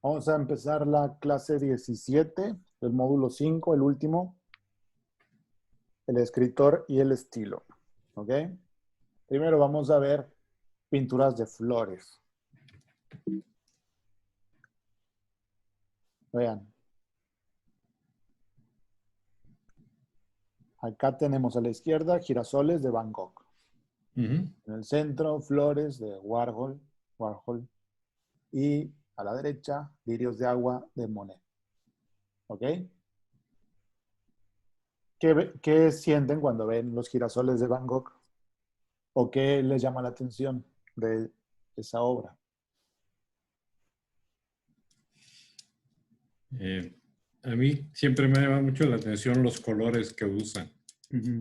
Vamos a empezar la clase 17 del módulo 5, el último, el escritor y el estilo. ¿Ok? Primero vamos a ver pinturas de flores. Vean. Acá tenemos a la izquierda girasoles de Van Gogh. Ujú. En el centro, flores de Warhol. Y a la derecha, lirios de agua de Monet. ¿Ok? ¿Qué sienten cuando ven los girasoles de Van Gogh? ¿O qué les llama la atención de esa obra? Eh, a mí siempre me llama mucho la atención los colores que usan, Ujú.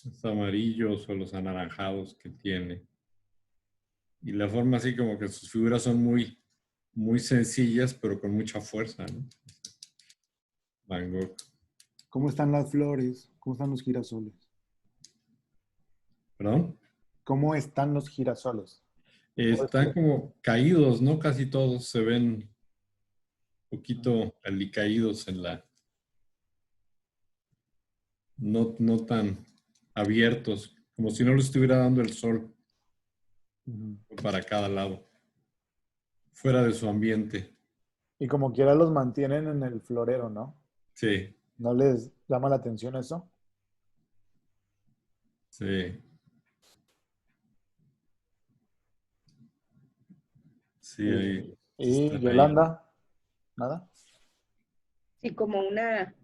los amarillos o los anaranjados que tiene. Y la forma así como que sus figuras son muy sencillas, pero con mucha fuerza, ¿no? Van Gogh. ¿Cómo están las flores? ¿Cómo están los girasoles? ¿Perdón? ¿Cómo están los girasoles? Están como caídos, ¿no? Casi todos se ven un Ujú. poquito alicaídos en la... No tan abiertos, como si no le estuviera dando el sol para cada lado, fuera de su ambiente. Y como quiera los mantienen en el florero, ¿no? Sí, ¿No les llama la atención eso? sí, sí, ahí Y están ahí. Yolanda, ¿nada? Sí, como una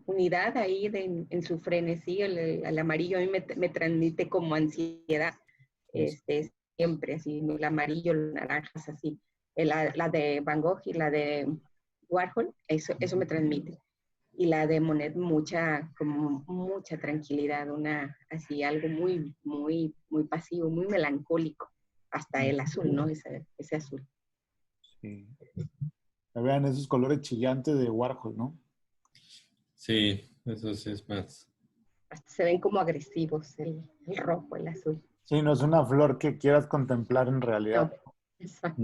unidad ahí en su frenesí, el amarillo a mí me transmite como ansiedad, Eso. siempre así, el amarillo, los naranjas así. La de Van Gogh y la de Warhol, eso me transmite. Y la de Monet, como mucha tranquilidad, así, algo muy pasivo, muy melancólico. Hasta el azul, ¿no? Ese azul. Sí. Vean esos colores chillantes de Warhol, ¿no? Sí, eso sí es más. Hasta se ven como agresivos, el rojo, el azul. Sí, no es una flor que quieras contemplar en realidad. No, exacto.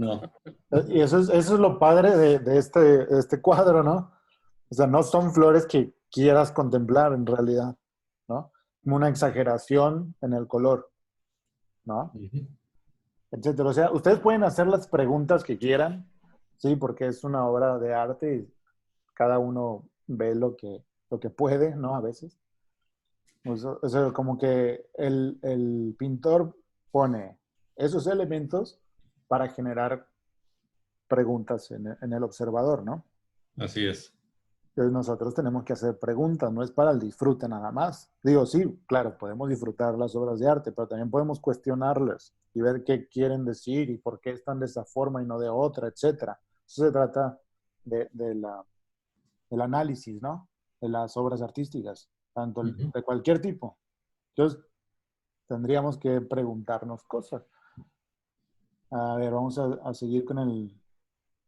No, Y eso es lo padre de este cuadro, ¿no? O sea, no son flores que quieras contemplar en realidad, ¿no? Como una exageración en el color, ¿no? ujú, Etcétera. O sea, ustedes pueden hacer las preguntas que quieran, sí, porque es una obra de arte y cada uno ve lo que puede, ¿no? A veces. O sea, como que el pintor pone esos elementos para generar preguntas en el observador, ¿no? así es. Entonces nosotros tenemos que hacer preguntas, no es para el disfrute nada más. Digo, sí, claro, podemos disfrutar las obras de arte, pero también podemos cuestionarlas y ver qué quieren decir y por qué están de esa forma y no de otra, etcétera. Eso se trata del análisis, ¿no? De las obras artísticas, tanto Ujú. de cualquier tipo. Entonces, tendríamos que preguntarnos cosas. A ver, vamos a seguir con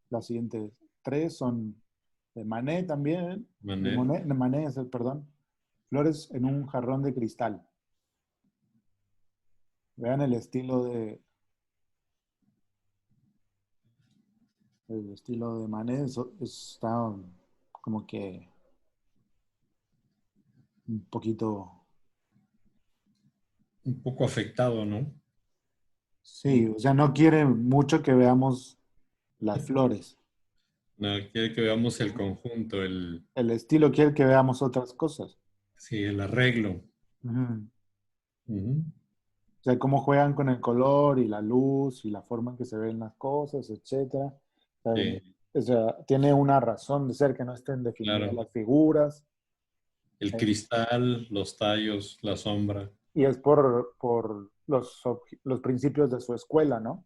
las siguientes tres. Son de Manet también, de Manet. Monet, de Manet, perdón. Flores en un jarrón de cristal. Vean el estilo de Manet. Está como que un poquito, Un poco afectado, ¿no? sí, o sea, no quiere mucho que veamos las flores. No, quiere que veamos el conjunto, El estilo quiere que veamos otras cosas. sí, el arreglo. Ujú. Ujú. O sea, cómo juegan con el color y la luz y la forma en que se ven las cosas, etcétera. Sí, O sea, tiene una razón de ser que no estén definidas claro. las figuras. El eh, cristal, los tallos, la sombra. y es por los principios de su escuela, ¿no?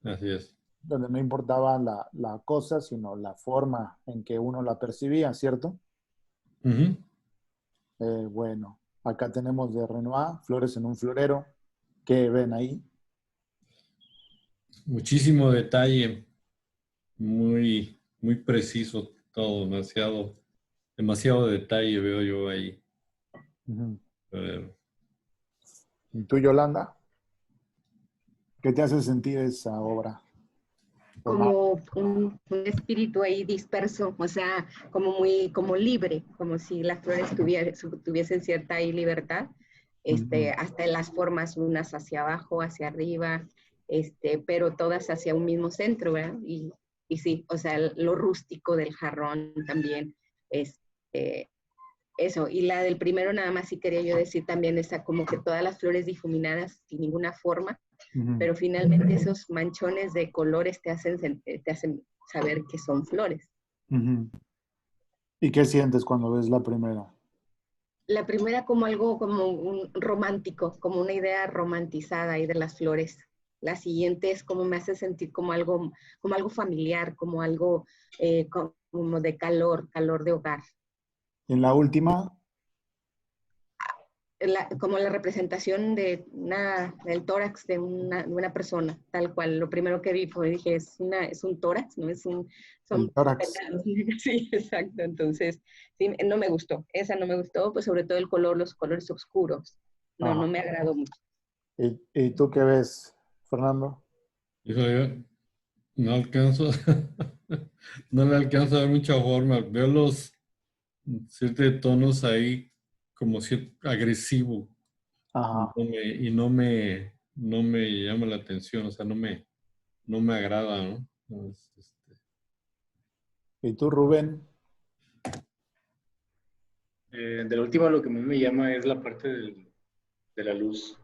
Así es. Donde no importaba la cosa, sino la forma en que uno la percibía, ¿cierto? Ujú. Bueno, acá tenemos de Renoir, Flores en un florero. ¿Qué ven ahí? Muchísimo detalle, muy preciso todo, demasiado detalle veo yo ahí. Ujú. A ver, ¿Y tú, Yolanda? ¿Qué te hace sentir esa obra? como un espíritu ahí disperso, o sea, como muy, como libre, como si las flores tuviesen cierta ahí libertad, hasta en las formas, unas hacia abajo, hacia arriba, pero todas hacia un mismo centro, ¿verdad? Y sí, o sea, lo rústico del jarrón también, este, eso, y la del primero nada más sí quería yo decir también esa como que todas las flores difuminadas sin ninguna forma, pero finalmente esos manchones de colores te hacen saber que son flores. ¿Y qué sientes cuando ves la primera? La primera como algo como un romántico, como una idea romantizada ahí de las flores. La siguiente es como me hace sentir como algo familiar, como algo como de calor de hogar. En la última, Como la representación del tórax de una persona, tal cual. Lo primero que vi fue, dije, es un tórax, ¿no? el Son tórax. pétalos. Sí, exacto. Entonces, sí, no me gustó. Esa no me gustó, pues sobre todo los colores oscuros. No Ajá. me agradó mucho. ¿Y tú qué ves, Fernando? Hijo, yo no alcanzo, no le alcanzo a ver mucha forma. Veo los ciertos tonos ahí como cierto agresivo Ajá. no me llama la atención, o sea, no me agrada, ¿no? ¿Y tú, Rubén? De la última, lo que a mí me llama es la parte de la luz,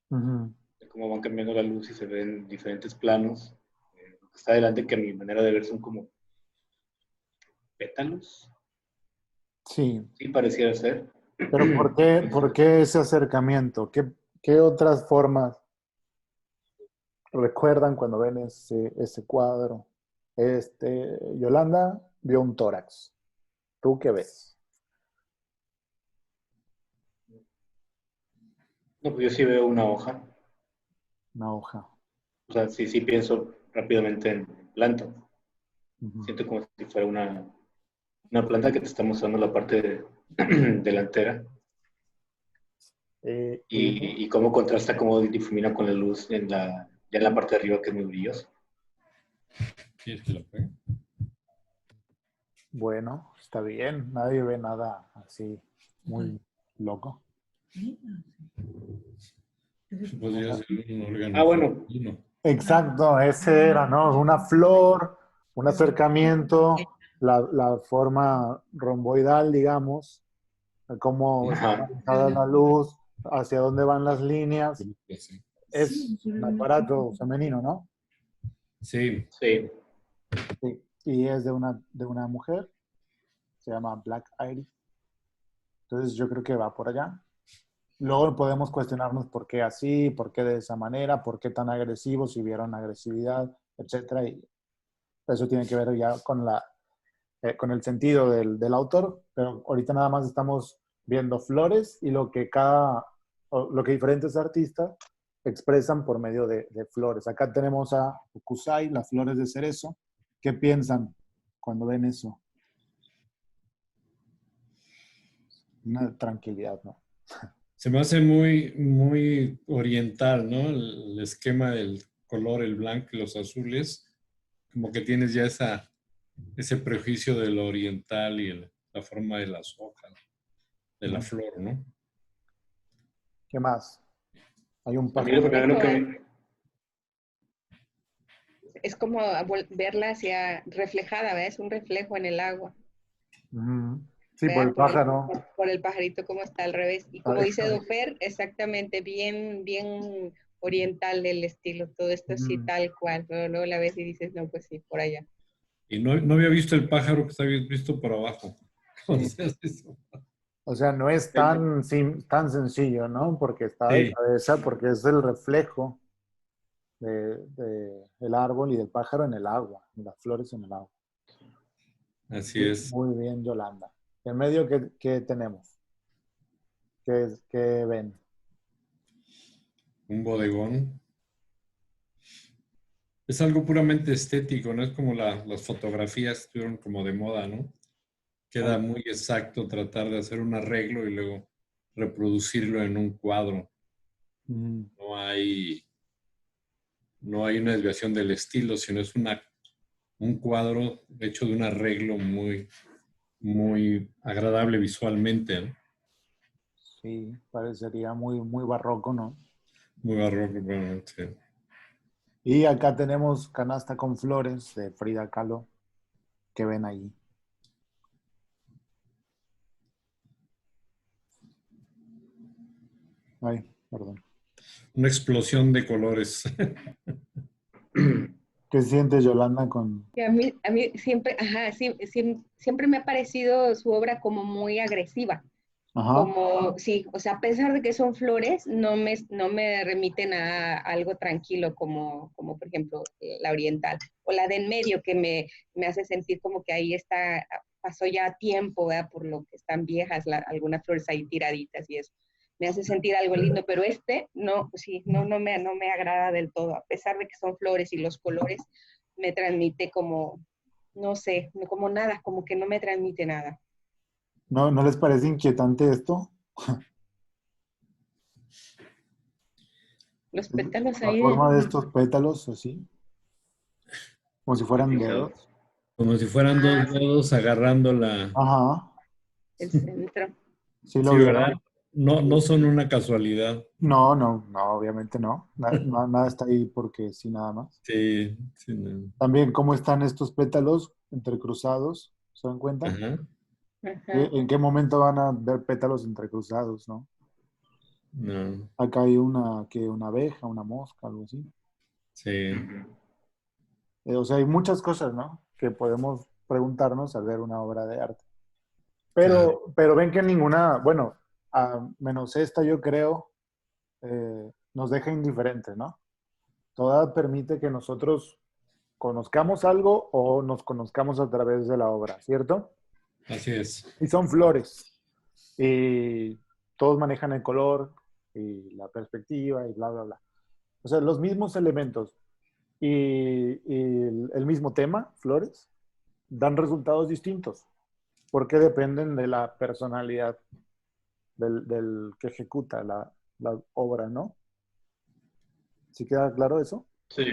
Ujú. de cómo van cambiando la luz y se ven diferentes planos. Lo que está adelante, que a mi manera de ver son como pétalos, Sí, sí, pareciera ser. pero por qué ese acercamiento? ¿Qué otras formas recuerdan cuando ven ese cuadro? Yolanda vio un tórax. ¿Tú qué ves? No, pues yo sí veo una hoja, Una hoja. o sea, sí pienso rápidamente en planta. Ujú. Siento como si fuera una planta que te está mostrando la parte delantera Eh, y, y cómo contrasta, cómo difumina con la luz ya en la parte de arriba, que es muy brillosa. ¿Quieres que lo pegue? bueno, está bien. Nadie ve nada así muy loco. Podría ser un órgano Ah, bueno, femenino. Exacto, ese era, ¿no? Una flor, un acercamiento, la forma romboidal, digamos, cómo está ajá, manejada la luz, hacia dónde van las líneas. Sí, Es un aparato femenino, ¿no? sí, sí. Sí. Y es de una mujer, se llama Black Iris. Entonces yo creo que va por allá. Luego podemos cuestionarnos por qué así, por qué de esa manera, por qué tan agresivo, si vieron agresividad, etcétera. Y eso tiene que ver ya con el sentido del autor, pero ahorita nada más estamos viendo flores y lo que diferentes artistas expresan por medio de flores. Acá tenemos a Hokusai, las flores de cerezo. ¿Qué piensan cuando ven eso? Una tranquilidad, ¿no? se me hace muy oriental, ¿no? El esquema del color, el blanco y los azules, como que tienes ya ese prejuicio de lo oriental y la forma de las hojas, de la flor, ¿no? ¿Qué más? Hay un A mí lo pájaro. primero que Es como verla hacia reflejada, ¿verdad? Es un reflejo en el agua, Ujú. Sí, por ¿verdad? el pájaro. Por el pajarito como está al revés. Y como dice Exacto. Dofer, exactamente, bien oriental el estilo. Todo esto sí Ujú. tal cual. Pero luego la ves y dices, no, pues sí, por allá. Y no había visto el pájaro que había visto por abajo. Sí. Entonces, eso. O sea, no es tan sencillo, ¿no? Porque está de Sí, cabeza, porque es el reflejo del árbol y del pájaro en el agua, y las flores en el agua. así Sí, es. muy bien, Yolanda. En medio, ¿qué tenemos? ¿Qué ven? Un bodegón. Es algo puramente estético, no es como las fotografías que estuvieron como de moda, ¿no? Queda Al- muy exacto tratar de hacer un arreglo y luego reproducirlo en un cuadro. Mm, No hay, no hay una desviación del estilo, sino es una un cuadro hecho de un arreglo muy agradable visualmente, ¿no? Sí, parecería muy, muy barroco, ¿no? Muy barroco, bueno, sí. Y acá tenemos Canasta con Flores de Frida Kahlo, que ven ahí. Ay, perdón. Una explosión de colores. ¿Qué sientes, Yolanda, con... Que a mí siempre, ajá, sí, siempre me ha parecido su obra como muy agresiva. Ajá, Como, sí, o sea, a pesar de que son flores, no me remiten a algo tranquilo como por ejemplo la oriental o la de en medio que me hace sentir como que ahí está, pasó ya tiempo, ¿verdad? Por lo que están viejas, algunas flores ahí tiraditas y eso. Me hace sentir algo lindo, pero no, sí, no me agrada del todo, a pesar de que son flores y los colores me transmite como, no sé, como nada, como que no me transmite nada. ¿no, no les parece inquietante esto? Los pétalos La ahí forma de estos pétalos, así, como si Me he fueran fijado. dedos. Como si fueran dos sí, dedos agarrando la... Ajá, el centro. ¿sí lo Sí, ¿verdad? vieron? No, no Sí. son una casualidad. No, no, no, obviamente no. Nada está ahí porque sí, nada más. Sí, sí, no. También cómo están estos pétalos entrecruzados, ¿se dan cuenta? Ajá. Ajá. ¿En qué momento van a ver pétalos entrecruzados, no? No, Acá hay una abeja, una mosca, algo así. sí, Ujú. O sea, hay muchas cosas, ¿no? Que podemos preguntarnos al ver una obra de arte. claro. Pero ven que ninguna, bueno, menos esta yo creo, nos deja indiferentes, ¿no? Toda permite que nosotros conozcamos algo o nos conozcamos a través de la obra, ¿cierto? Así es. Y son flores. Y todos manejan el color y la perspectiva y bla, bla, bla. O sea, los mismos elementos y el mismo tema, flores, dan resultados distintos porque dependen de la personalidad del que ejecuta la obra, ¿no? ¿Sí queda claro eso? Sí.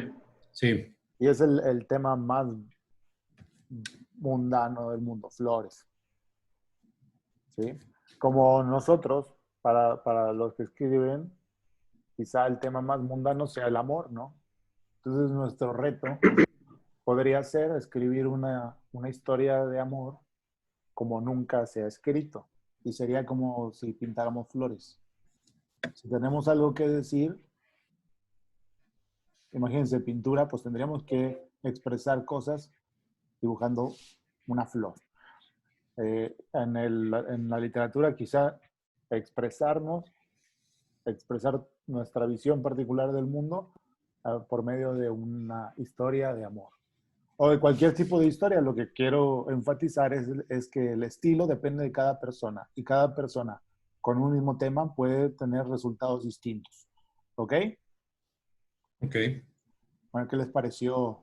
Sí, Y es el tema más mundano del mundo, flores, ¿sí? Como nosotros, para los que escriben, quizá el tema más mundano sea el amor, ¿no? Entonces nuestro reto podría ser escribir una historia de amor como nunca se ha escrito. Y sería como si pintáramos flores. Si tenemos algo que decir, imagínense pintura, pues tendríamos que expresar cosas dibujando una flor. En la literatura quizá expresarnos, expresar nuestra visión particular del mundo por medio de una historia de amor. O de cualquier tipo de historia, lo que quiero enfatizar es que el estilo depende de cada persona y cada persona con un mismo tema puede tener resultados distintos. ¿Ok? ok. Bueno, ¿qué les pareció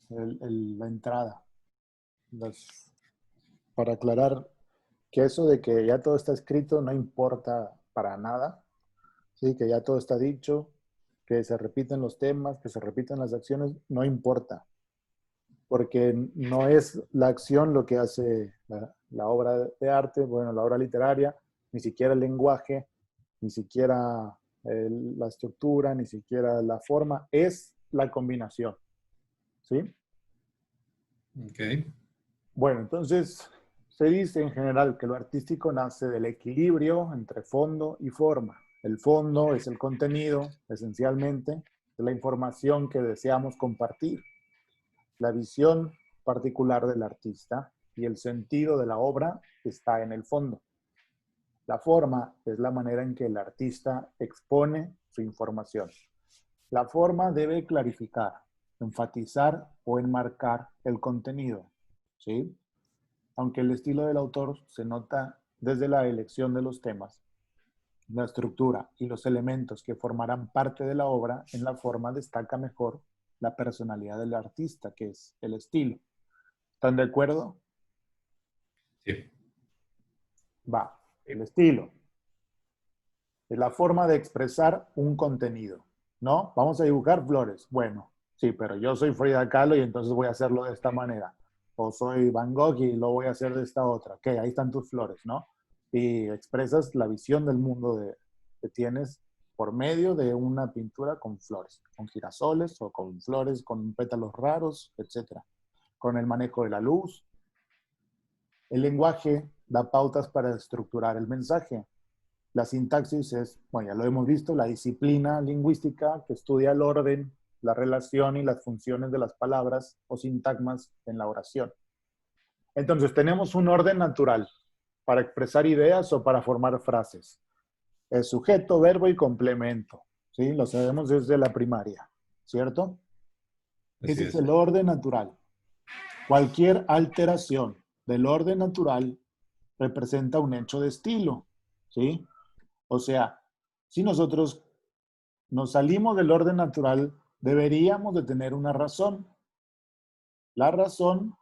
la entrada? Las- para aclarar que eso de que ya todo está escrito no importa para nada, ¿sí? Que ya todo está dicho, que se repiten los temas, que se repiten las acciones, no importa, porque no es la acción lo que hace la obra de arte, bueno, la obra literaria, ni siquiera el lenguaje, ni siquiera la estructura, ni siquiera la forma, es la combinación, ¿sí? Ok. Bueno, entonces se dice en general que lo artístico nace del equilibrio entre fondo y forma. El fondo es el contenido, esencialmente, de la información que deseamos compartir, la visión particular del artista y el sentido de la obra está en el fondo. La forma es la manera en que el artista expone su información. La forma debe clarificar, enfatizar o enmarcar el contenido, ¿sí? Aunque el estilo del autor se nota desde la elección de los temas, la estructura y los elementos que formarán parte de la obra, en la forma destaca mejor la personalidad del artista, que es el estilo. ¿Están de acuerdo? Sí. Va, el estilo. Es la forma de expresar un contenido, ¿no? Vamos a dibujar flores. Bueno, Sí, pero yo soy Frida Kahlo y entonces voy a hacerlo de esta manera. O soy Van Gogh y lo voy a hacer de esta otra. Ok, ahí están tus flores, ¿no? Y expresas la visión del mundo que tienes por medio de una pintura con flores, con girasoles o con flores, con pétalos raros, etcétera. Con el manejo de la luz. El lenguaje da pautas para estructurar el mensaje. La sintaxis es, bueno, ya lo hemos visto, la disciplina lingüística que estudia el orden, la relación y las funciones de las palabras o sintagmas en la oración. Entonces, tenemos un orden natural para expresar ideas o para formar frases. El sujeto, verbo y complemento. ¿Sí? Lo sabemos desde la primaria, ¿cierto? Ese es el orden natural. Cualquier alteración del orden natural representa un hecho de estilo, ¿sí? O sea, si nosotros nos salimos del orden natural, deberíamos de tener una razón. La razón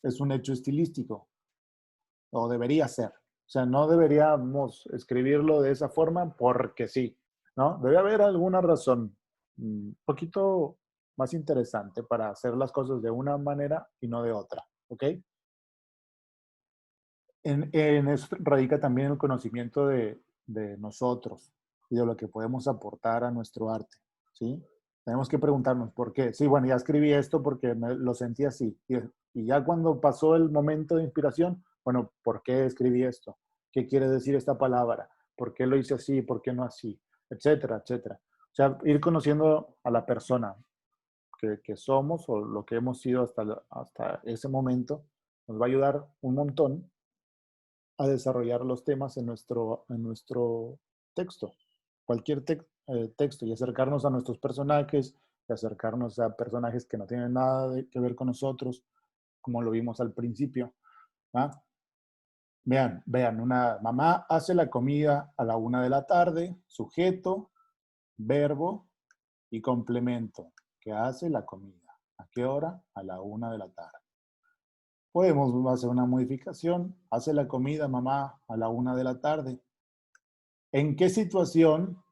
es un hecho estilístico, o debería ser. O sea, no deberíamos escribirlo de esa forma porque sí, ¿no? Debe haber alguna razón un poquito más interesante para hacer las cosas de una manera y no de otra, ¿ok? En eso radica también el conocimiento de nosotros y de lo que podemos aportar a nuestro arte, ¿sí? Tenemos que preguntarnos por qué. Sí, bueno, ya escribí esto porque lo sentí así. Y ya cuando pasó el momento de inspiración, bueno, ¿por qué escribí esto? ¿Qué quiere decir esta palabra? ¿Por qué lo hice así? ¿Por qué no así? Etcétera, etcétera. O sea, ir conociendo a la persona que somos o lo que hemos sido hasta ese momento nos va a ayudar un montón a desarrollar los temas en nuestro texto, cualquier texto, y acercarnos a nuestros personajes, y acercarnos a personajes que no tienen nada que ver con nosotros, como lo vimos al principio. ¿Ah? Vean, una mamá hace la comida a la 1 de la tarde, sujeto, verbo y complemento, que hace la comida. ¿A qué hora? A la 1 de la tarde. Podemos hacer una modificación. Hace la comida, mamá, a la 1 de la tarde. ¿En qué situación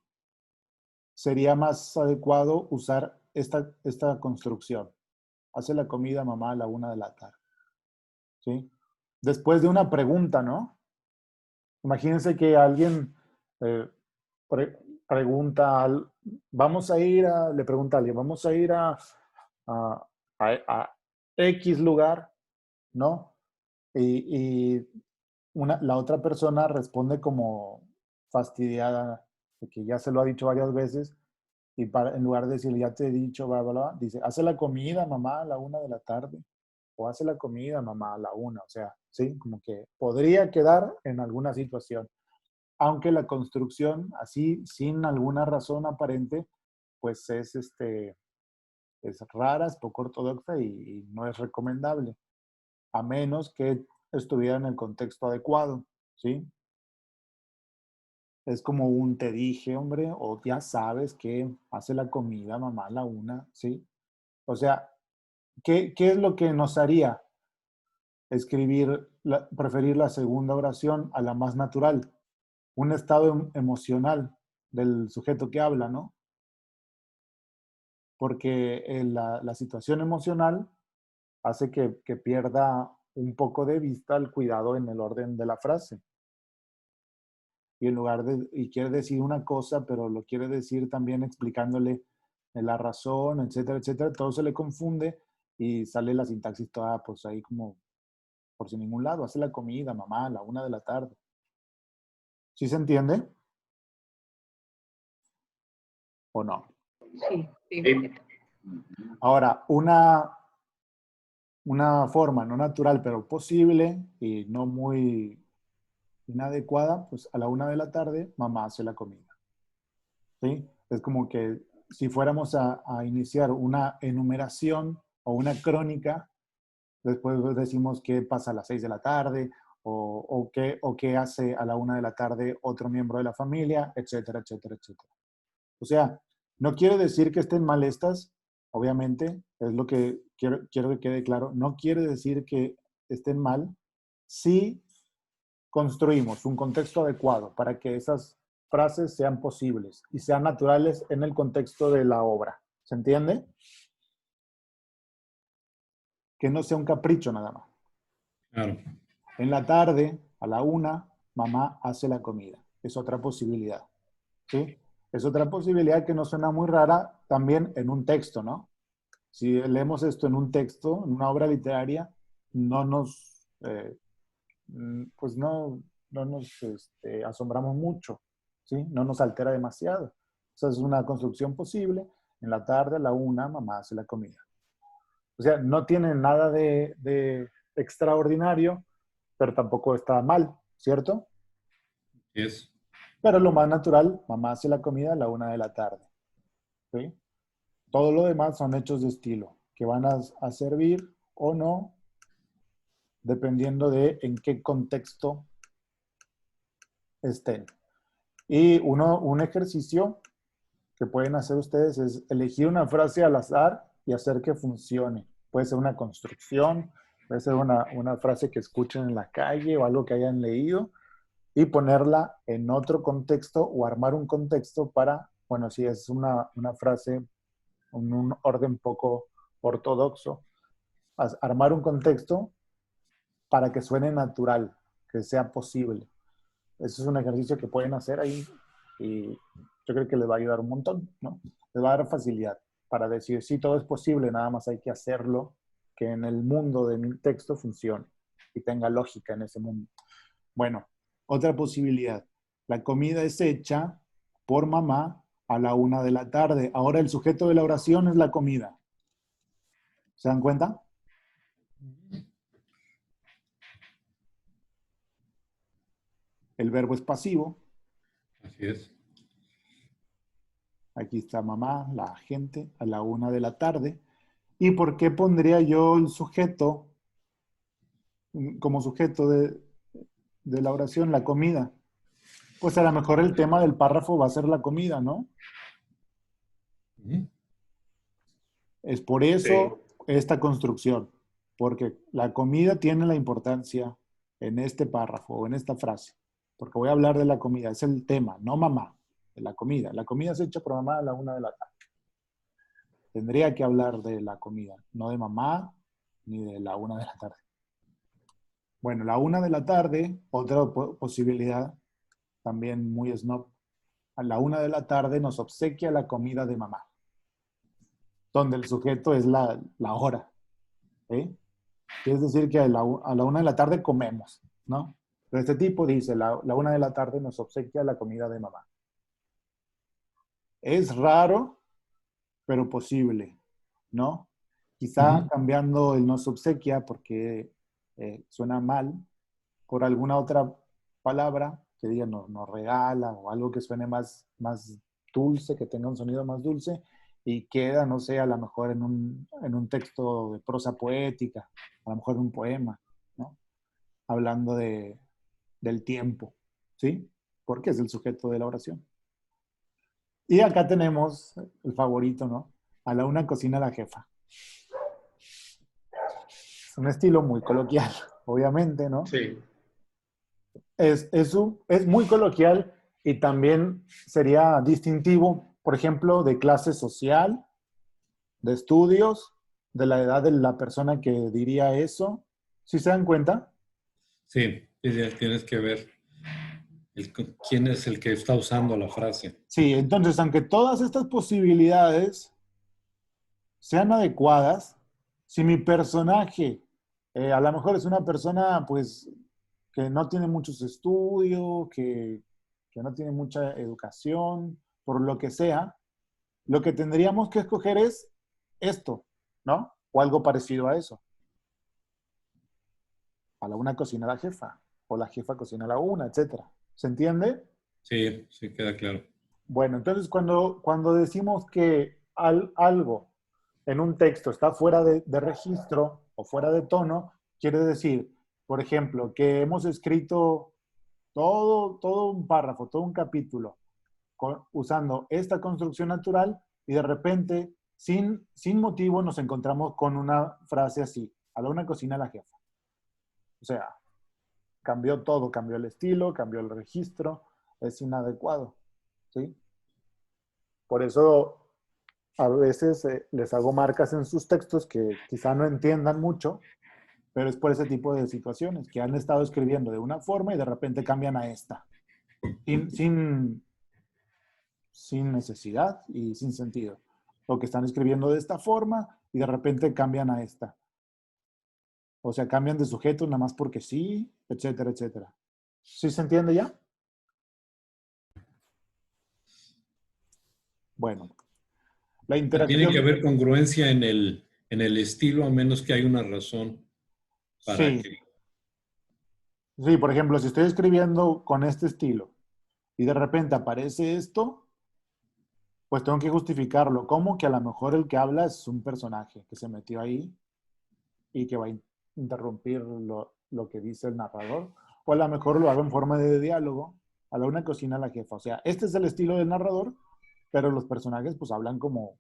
sería más adecuado usar esta construcción? Hace la comida, mamá, a la 1 de la tarde. ¿Sí? Después de una pregunta, ¿no? Imagínense que alguien pregunta, le pregunta a alguien, vamos a ir a X lugar, ¿no? Y la otra persona responde como fastidiada, de que ya se lo ha dicho varias veces, y en lugar de decir, ya te he dicho, bla, bla, bla, dice, hace la comida, mamá, a la 1 de la tarde, o hace la comida, mamá, a la 1, o sea, sí, como que podría quedar en alguna situación, aunque la construcción, así, sin alguna razón aparente, pues es rara, es poco ortodoxa y no es recomendable, a menos que estuviera en el contexto adecuado, ¿sí? Es como un te dije, hombre, o ya sabes que hace la comida, mamá, a la 1, ¿sí? O sea, ¿qué es lo que nos haría preferir la segunda oración a la más natural? Un estado emocional del sujeto que habla, ¿no? Porque la situación emocional hace que pierda un poco de vista el cuidado en el orden de la frase. Y y quiere decir una cosa, pero lo quiere decir también explicándole la razón, etcétera, etcétera, todo se le confunde y sale la sintaxis toda pues ahí como por sin ningún lado. Hace la comida, mamá, a la 1 de la tarde. ¿Sí se entiende? ¿O no? Sí, sí. Ahora, una forma no natural, pero posible y no muy inadecuada, pues a la 1 de la tarde, mamá hace la comida. ¿Sí? Es como que si fuéramos a iniciar una enumeración o una crónica, después decimos qué pasa a las 6 de la tarde o qué hace a la 1 de la tarde otro miembro de la familia, etcétera, etcétera, etcétera. O sea, no quiere decir que estén mal estas, obviamente, es lo que quiero que quede claro, no quiere decir que estén mal si construimos un contexto adecuado para que esas frases sean posibles y sean naturales en el contexto de la obra. ¿Se entiende? que no sea un capricho nada más. Claro. En la tarde, a la 1, mamá hace la comida. Es otra posibilidad. ¿Sí? Es otra posibilidad que nos suena muy rara también en un texto, ¿no? Si leemos esto en un texto, en una obra literaria, no nos, pues no nos asombramos mucho, ¿sí? No nos altera demasiado. Esa es una construcción posible. En la tarde, a la 1, mamá hace la comida. O sea, no tiene nada de extraordinario, pero tampoco está mal, ¿cierto? Es. Pero lo más natural, mamá hace la comida a la 1 de la tarde, ¿sí? Todo lo demás son hechos de estilo, que van a servir o no, dependiendo de en qué contexto estén. Y un ejercicio que pueden hacer ustedes es elegir una frase al azar y hacer que funcione. Puede ser una construcción, puede ser una frase que escuchen en la calle o algo que hayan leído y ponerla en otro contexto o armar un contexto para, bueno, si es una frase en un orden poco ortodoxo, armar un contexto para que suene natural, que sea posible. Eso es un ejercicio que pueden hacer ahí y yo creo que les va a ayudar un montón, ¿no? Les va a dar facilidad para decir, sí, todo es posible, nada más hay que hacerlo, que en el mundo de mi texto funcione y tenga lógica en ese mundo. Bueno, otra posibilidad. La comida es hecha por mamá a la 1 de la tarde. Ahora el sujeto de la oración es la comida. ¿Se dan cuenta? El verbo es pasivo. Así es. Aquí está mamá, la gente, a la 1 de la tarde. ¿Y por qué pondría yo el sujeto como sujeto de la oración, la comida? Pues a lo mejor el tema del párrafo va a ser la comida, ¿no? Ujú. Es por Sí. eso esta construcción, porque la comida tiene la importancia en este párrafo o en esta frase, porque voy a hablar de la comida, es el tema, no mamá, de la comida. La comida es hecha por mamá a la 1 de la tarde. Tendría que hablar de la comida, no de mamá ni de la 1 de la tarde. Bueno, la 1 de la tarde, otra posibilidad, también muy snob. A la 1 de la tarde nos obsequia la comida de mamá, donde el sujeto es la hora. ¿Sí? Es decir, que a la 1 de la tarde comemos, ¿no? Pero este tipo dice, la 1 de la tarde nos obsequia la comida de mamá. Es raro, pero posible, ¿no? Quizá cambiando el nos obsequia porque suena mal por alguna otra palabra que diga nos regala o algo que suene más dulce, que tenga un sonido más dulce y queda, no sé, a lo mejor en un texto de prosa poética, a lo mejor en un poema, ¿no? Hablando del tiempo, ¿sí? Porque es el sujeto de la oración. Y acá tenemos el favorito, ¿no? A la 1 cocina la jefa. Es un estilo muy coloquial, obviamente, ¿no? Sí. Es muy coloquial y también sería distintivo, por ejemplo, de clase social, de estudios, de la edad de la persona que diría eso. ¿Sí se dan cuenta? Sí, tienes que ver quién es el que está usando la frase. Sí, entonces, aunque todas estas posibilidades sean adecuadas, si mi personaje a lo mejor es una persona pues que no tiene muchos estudios, que no tiene mucha educación, por lo que sea, lo que tendríamos que escoger es esto, ¿no? O algo parecido a eso. A la 1 cocina la jefa, o la jefa cocina a la 1, etcétera. ¿Se entiende? Sí, sí, queda claro. Bueno, entonces cuando decimos que algo en un texto está fuera de registro o fuera de tono, quiere decir, por ejemplo, que hemos escrito todo un párrafo, todo un capítulo, usando esta construcción natural y de repente, sin motivo, nos encontramos con una frase así, a la 1 cocina la jefa. O sea, cambió todo, cambió el estilo, cambió el registro, es inadecuado, ¿sí? Por eso a veces les hago marcas en sus textos que quizá no entiendan mucho, pero es por ese tipo de situaciones, que han estado escribiendo de una forma y de repente cambian a esta, sin necesidad y sin sentido. O que están escribiendo de esta forma y de repente cambian a esta. O sea, cambian de sujeto nada más porque sí, etcétera, etcétera. ¿Sí se entiende ya? Bueno, la Tiene que interacción. haber congruencia en el estilo, a menos que haya una razón para Sí, que... sí, por ejemplo, si estoy escribiendo con este estilo y de repente aparece esto, pues tengo que justificarlo. ¿Cómo? Que a lo mejor el que habla es un personaje que se metió ahí y que va a interrumpir lo que dice el narrador. O a lo mejor lo hago en forma de diálogo. A la una cocina la jefa. O sea, este es el estilo del narrador, pero los personajes pues hablan como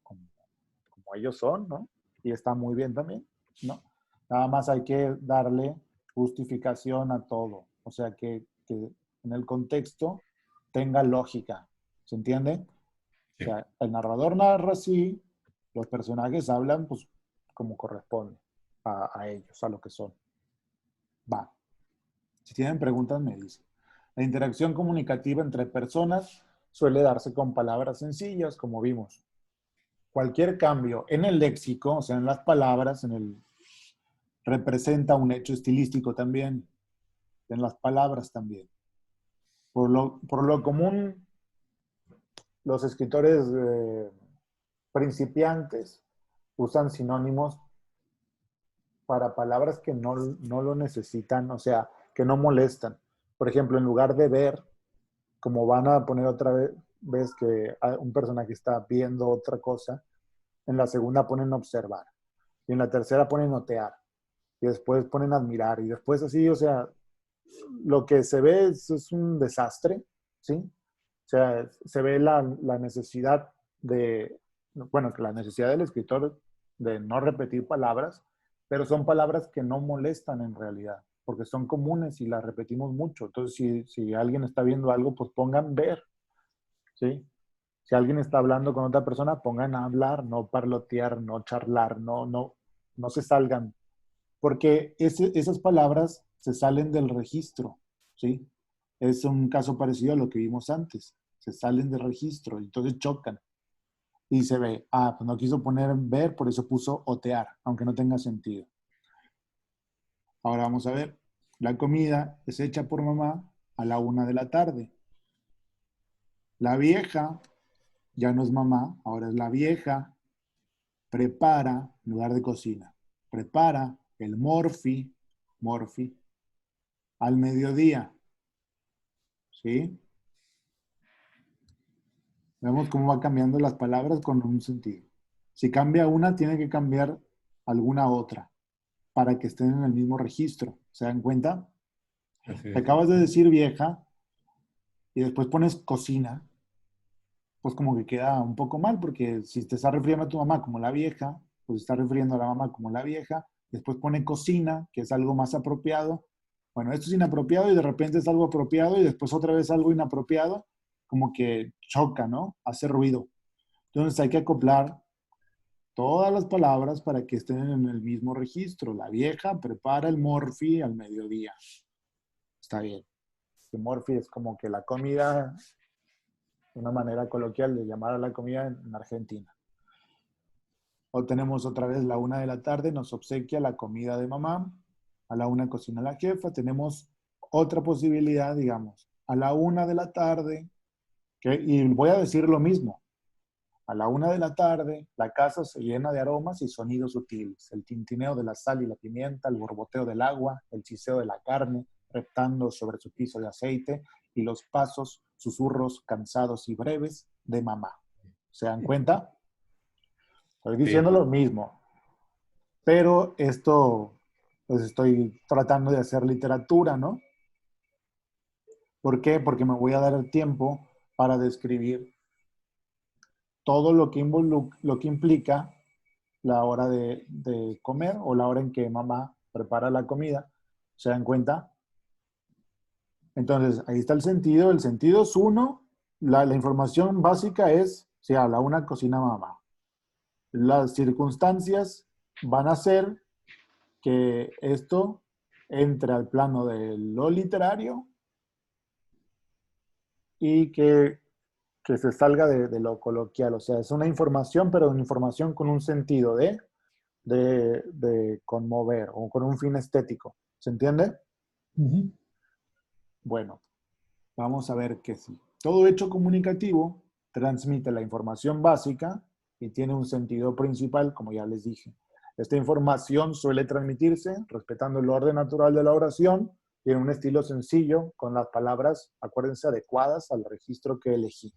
ellos son, ¿no? Y está muy bien también, ¿no? Nada más hay que darle justificación a todo. O sea, que en el contexto tenga lógica. ¿Se entiende? O sea, el narrador narra así, los personajes hablan pues como corresponde a ellos, a lo que son. Va. Si tienen preguntas, me dicen. La interacción comunicativa entre personas suele darse con palabras sencillas, como vimos. Cualquier cambio en el léxico, o sea, en las palabras, representa un hecho estilístico también, en las palabras también. Por lo común, los escritores principiantes usan sinónimos para palabras que no lo necesitan, o sea, que no molestan. Por ejemplo, en lugar de ver, como van a poner otra vez que un personaje está viendo otra cosa, en la segunda ponen observar, y en la tercera ponen notear, y después ponen admirar, y después así, o sea, lo que se ve es un desastre, ¿sí? O sea, se ve la necesidad bueno, que la necesidad del escritor de no repetir palabras, pero son palabras que no molestan en realidad, porque son comunes y las repetimos mucho. Entonces, si alguien está viendo algo, pues pongan ver, ¿sí? Si alguien está hablando con otra persona, pongan a hablar, no parlotear, no charlar, no se salgan, porque esas palabras se salen del registro, ¿sí? Es un caso parecido a lo que vimos antes. Se salen del registro, entonces chocan. Y se ve, pues no quiso poner ver, por eso puso otear, aunque no tenga sentido. Ahora vamos a ver. La comida es hecha por mamá a la 1 de la tarde. La vieja ya no es mamá, ahora es la vieja. Prepara, en lugar de cocina, prepara el morfi al mediodía. ¿Sí? Vemos cómo va cambiando las palabras con un sentido. Si cambia una, tiene que cambiar alguna otra para que estén en el mismo registro. ¿Se dan cuenta? Así Te es. acabas de decir vieja y después pones cocina, pues como que queda un poco mal, porque si te estás refiriendo a tu mamá como la vieja, pues estás refiriendo a la mamá como la vieja, después pone cocina, que es algo más apropiado. Bueno, esto es inapropiado y de repente es algo apropiado y después otra vez algo inapropiado, como que choca, ¿no? Hace ruido. Entonces hay que acoplar todas las palabras para que estén en el mismo registro. La vieja prepara el morfi al mediodía. Está bien. El morfi es como que la comida, una manera coloquial de llamar a la comida en Argentina. O tenemos otra vez la 1 de la tarde, nos obsequia la comida de mamá. A la 1 cocina la jefa. Tenemos otra posibilidad, digamos. A la 1 de la tarde, y voy a decir lo mismo. A la 1 de la tarde, la casa se llena de aromas y sonidos sutiles. El tintineo de la sal y la pimienta, el borboteo del agua, el chiseo de la carne, reptando sobre su piso de aceite, y los pasos, susurros cansados y breves de mamá. ¿Se dan cuenta? Estoy diciendo Sí. lo mismo, pero esto, pues estoy tratando de hacer literatura, ¿no? ¿Por qué? Porque me voy a dar el tiempo para describir todo lo que implica la hora de comer o la hora en que mamá prepara la comida. ¿Se dan cuenta? Entonces, ahí está el sentido. El sentido es uno. La información básica es, si a la 1 cocina mamá. Las circunstancias van a hacer que esto entre al plano de lo literario y que se salga de lo coloquial. O sea, es una información, pero una información con un sentido de conmover o con un fin estético. ¿Se entiende? Ujú. Bueno, vamos a ver que sí. Todo hecho comunicativo transmite la información básica y tiene un sentido principal, como ya les dije. Esta información suele transmitirse respetando el orden natural de la oración y en un estilo sencillo, con las palabras, acuérdense, adecuadas al registro que elegí.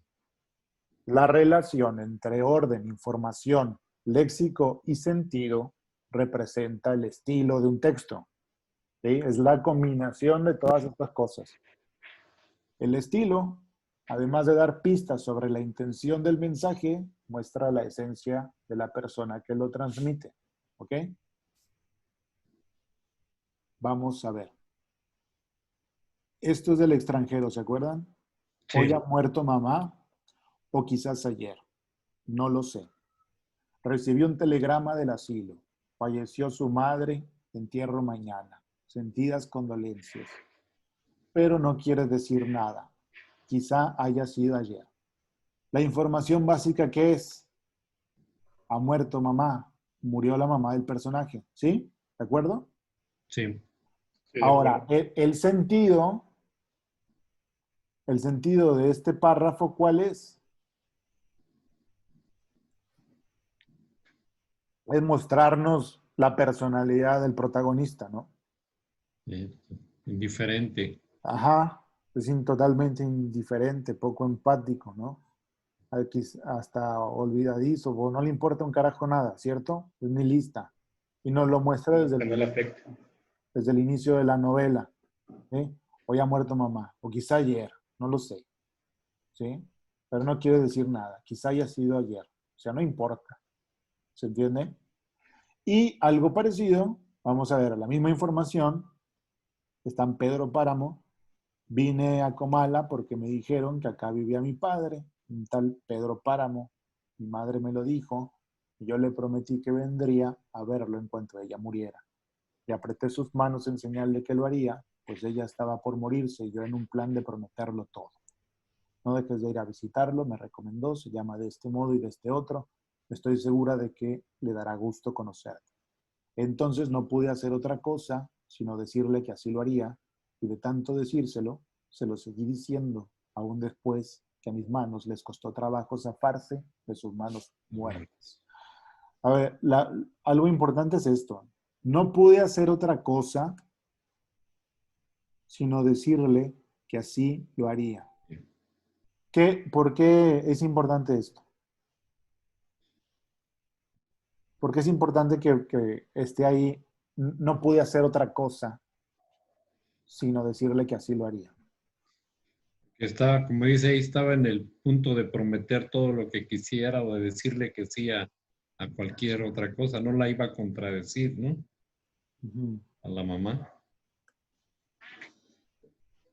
La relación entre orden, información, léxico y sentido representa el estilo de un texto. ¿Sí? Es la combinación de todas estas cosas. El estilo, además de dar pistas sobre la intención del mensaje, muestra la esencia de la persona que lo transmite. ¿Ok? Vamos a ver. Esto es del extranjero, ¿se acuerdan? Hoy ha Sí. muerto mamá o quizás ayer. No lo sé. Recibí un telegrama del asilo. Falleció su madre, entierro mañana. Sentidas condolencias. Pero no quiere decir nada. Quizá haya sido ayer. La información básica que es, ha muerto mamá, murió la mamá del personaje, ¿sí? ¿De acuerdo? Sí. Sí, de Ahora, acuerdo. el sentido de este párrafo, ¿cuál es? Es mostrarnos la personalidad del protagonista, ¿no? Eh, Indiferente. Ajá, es totalmente indiferente, poco empático, ¿no? Aquí hasta olvidadizo, o no le importa un carajo nada, ¿cierto? Es nihilista. Y nos lo muestra Como que no le afecta. desde el inicio de la novela. ¿Sí? Hoy ha muerto mamá, o quizá ayer, no lo sé, ¿sí? Pero no quiere decir nada, quizá haya sido ayer, o sea, no importa, ¿se entiende? Y algo parecido, vamos a ver, la misma información, está en Pedro Páramo, vine a Comala porque me dijeron que acá vivía mi padre, un tal Pedro Páramo, mi madre me lo dijo, y yo le prometí que vendría a verlo en cuanto ella muriera. Le apreté sus manos en señal de que lo haría, pues ella estaba por morirse y yo en un plan de prometerlo todo. No dejes de ir a visitarlo, me recomendó, se llama de este modo y de este otro. Estoy segura de que le dará gusto conocerte. Entonces no pude hacer otra cosa sino decirle que así lo haría, y de tanto decírselo, se lo seguí diciendo, aún después que a mis manos les costó trabajo zafarse de sus manos muertas. A ver, algo importante es esto. No pude hacer otra cosa sino decirle que así lo haría. ¿Por qué es importante esto? Porque es importante que esté ahí. No pude hacer otra cosa sino decirle que así lo haría. Que estaba, como dice ahí, estaba en el punto de prometer todo lo que quisiera o de decirle que sí a cualquier otra cosa. No la iba a contradecir, ¿no? Ujú. A la mamá.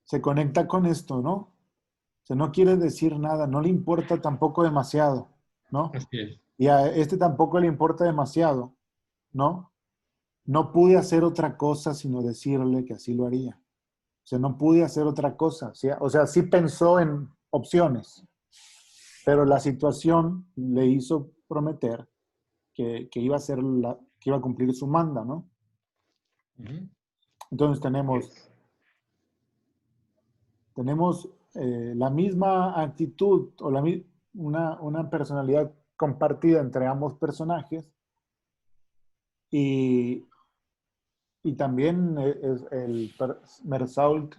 Se conecta con esto, ¿no? O sea, no quiere decir nada, no le importa tampoco demasiado, ¿no? Así es. Y a este tampoco le importa demasiado, ¿no? No pude hacer otra cosa sino decirle que así lo haría. O sea, no pude hacer otra cosa. ¿Sí? O sea, sí pensó en opciones, pero la situación le hizo prometer que iba a ser que iba a cumplir su manda, ¿no? Ujú. Entonces Así tenemos, es. tenemos la misma actitud o una personalidad compartida entre ambos personajes y, y también Mersault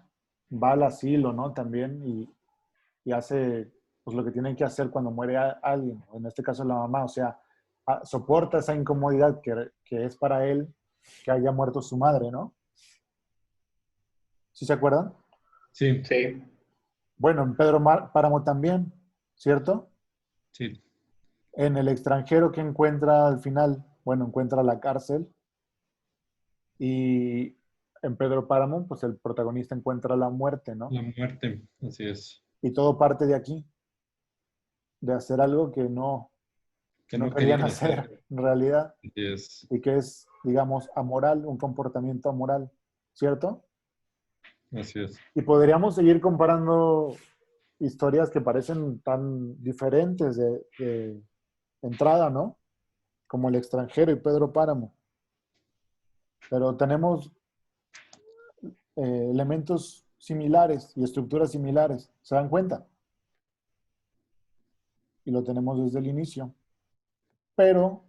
va al asilo, ¿no? También y hace pues, lo que tiene que hacer cuando muere alguien, en este caso la mamá, o sea, soporta esa incomodidad que es para él que haya muerto su madre, ¿no? ¿Sí se acuerdan? Sí, Sí, Bueno, en Pedro Páramo también, ¿cierto? sí. En el extranjero que encuentra al final, bueno, encuentra la cárcel y en Pedro Páramo, pues el protagonista encuentra la muerte, ¿no? La muerte, así es. Y todo parte de aquí, de hacer algo que no, que no no querían querían hacer hacer. en realidad, Así es, y que es, digamos, amoral, un comportamiento amoral, ¿cierto? así es. Y podríamos seguir comparando historias que parecen tan diferentes de entrada, ¿no? Como El extranjero y Pedro Páramo. Pero tenemos elementos similares y estructuras similares. ¿Se dan cuenta? Y lo tenemos desde el inicio. Pero,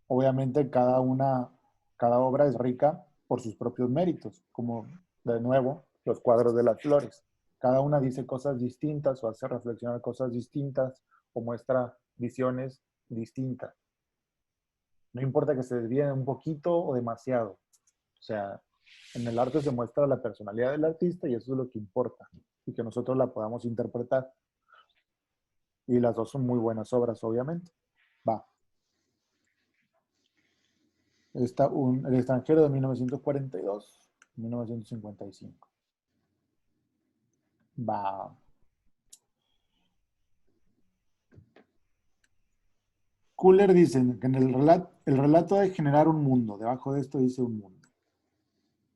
obviamente, cada obra es rica por sus propios méritos, como, de nuevo, los cuadros de las flores. Cada una dice cosas distintas o hace reflexionar cosas distintas o muestra visiones distintas. No importa que se desvíen un poquito o demasiado. O sea, en el arte se muestra la personalidad del artista y eso es lo que importa. Y que nosotros la podamos interpretar. Y las dos son muy buenas obras, obviamente. Va. Está El extranjero de 1942, 1955. Va. Kuller dice que en el relato de generar un mundo, debajo de esto dice un mundo.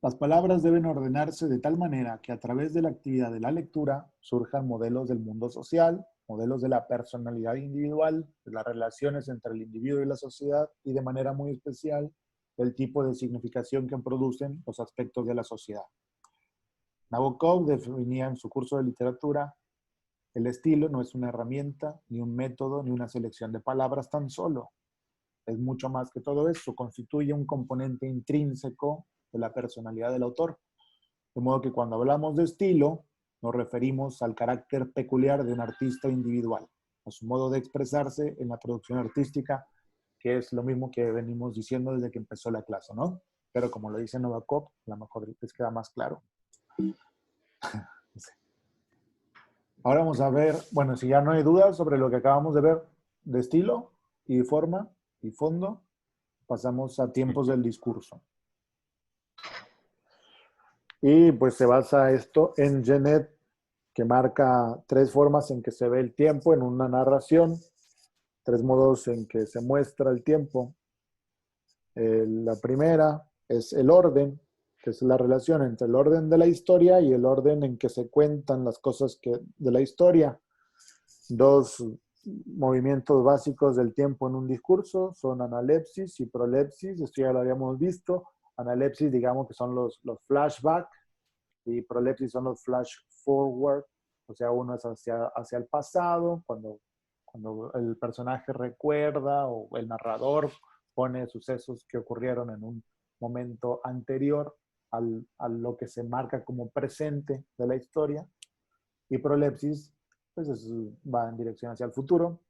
Las palabras deben ordenarse de tal manera que a través de la actividad de la lectura surjan modelos del mundo social, modelos de la personalidad individual, de las relaciones entre el individuo y la sociedad y de manera muy especial del tipo de significación que producen los aspectos de la sociedad. Nabokov definía en su curso de literatura: el estilo no es una herramienta, ni un método, ni una selección de palabras tan solo. Es mucho más que todo eso, constituye un componente intrínseco de la personalidad del autor. De modo que cuando hablamos de estilo, nos referimos al carácter peculiar de un artista individual, a su modo de expresarse en la producción artística, que es lo mismo que venimos diciendo desde que empezó la clase, ¿no? Pero como lo dice Nabokov, a lo mejor les queda más claro. Ahora vamos a ver, bueno, si ya no hay dudas sobre lo que acabamos de ver de estilo y forma y fondo, pasamos a tiempos del discurso. Y pues se basa esto en Genet, que marca 3 formas en que se ve el tiempo en una narración, 3 modos en que se muestra el tiempo. La primera es el orden, que es la relación entre el orden de la historia y el orden en que se cuentan las cosas de la historia. 2 movimientos básicos del tiempo en un discurso son analepsis y prolepsis. Esto ya lo habíamos visto. Analepsis, digamos que son los flashbacks, y prolepsis son los flash forward. O sea, uno es hacia el pasado, cuando el personaje recuerda o el narrador pone sucesos que ocurrieron en un momento anterior a lo que se marca como presente de la historia. Y prolepsis, pues va en dirección hacia el futuro.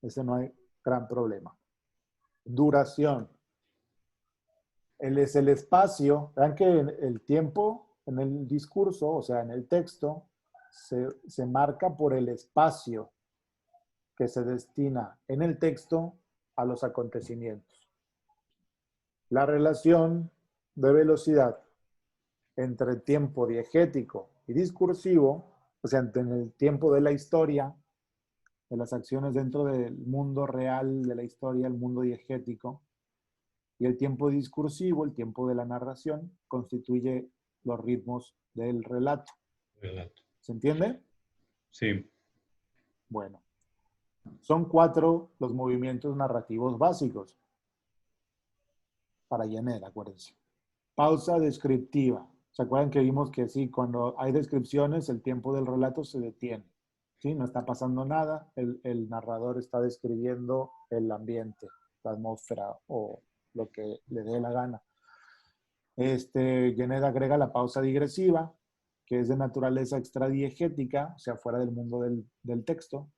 Ese no hay gran problema. Duración. Es el espacio. Vean que el tiempo en el discurso, o sea, en el texto, se marca por el espacio que se destina en el texto a los acontecimientos. La relación de velocidad entre el tiempo diegético y discursivo, o sea, en el tiempo de la historia, de las acciones dentro del mundo real de la historia, el mundo diegético, y el tiempo discursivo, el tiempo de la narración, constituye los ritmos del relato. ¿Se entiende? Sí. Bueno, son 4 los movimientos narrativos básicos para Genet, acuérdense. Pausa descriptiva. ¿Se acuerdan que vimos que sí, cuando hay descripciones, el tiempo del relato se detiene? ¿Sí? No está pasando nada, el narrador está describiendo el ambiente, la atmósfera o lo que le dé la gana. Genet agrega la pausa digresiva, que es de naturaleza extradiegética, o sea, fuera del mundo del texto.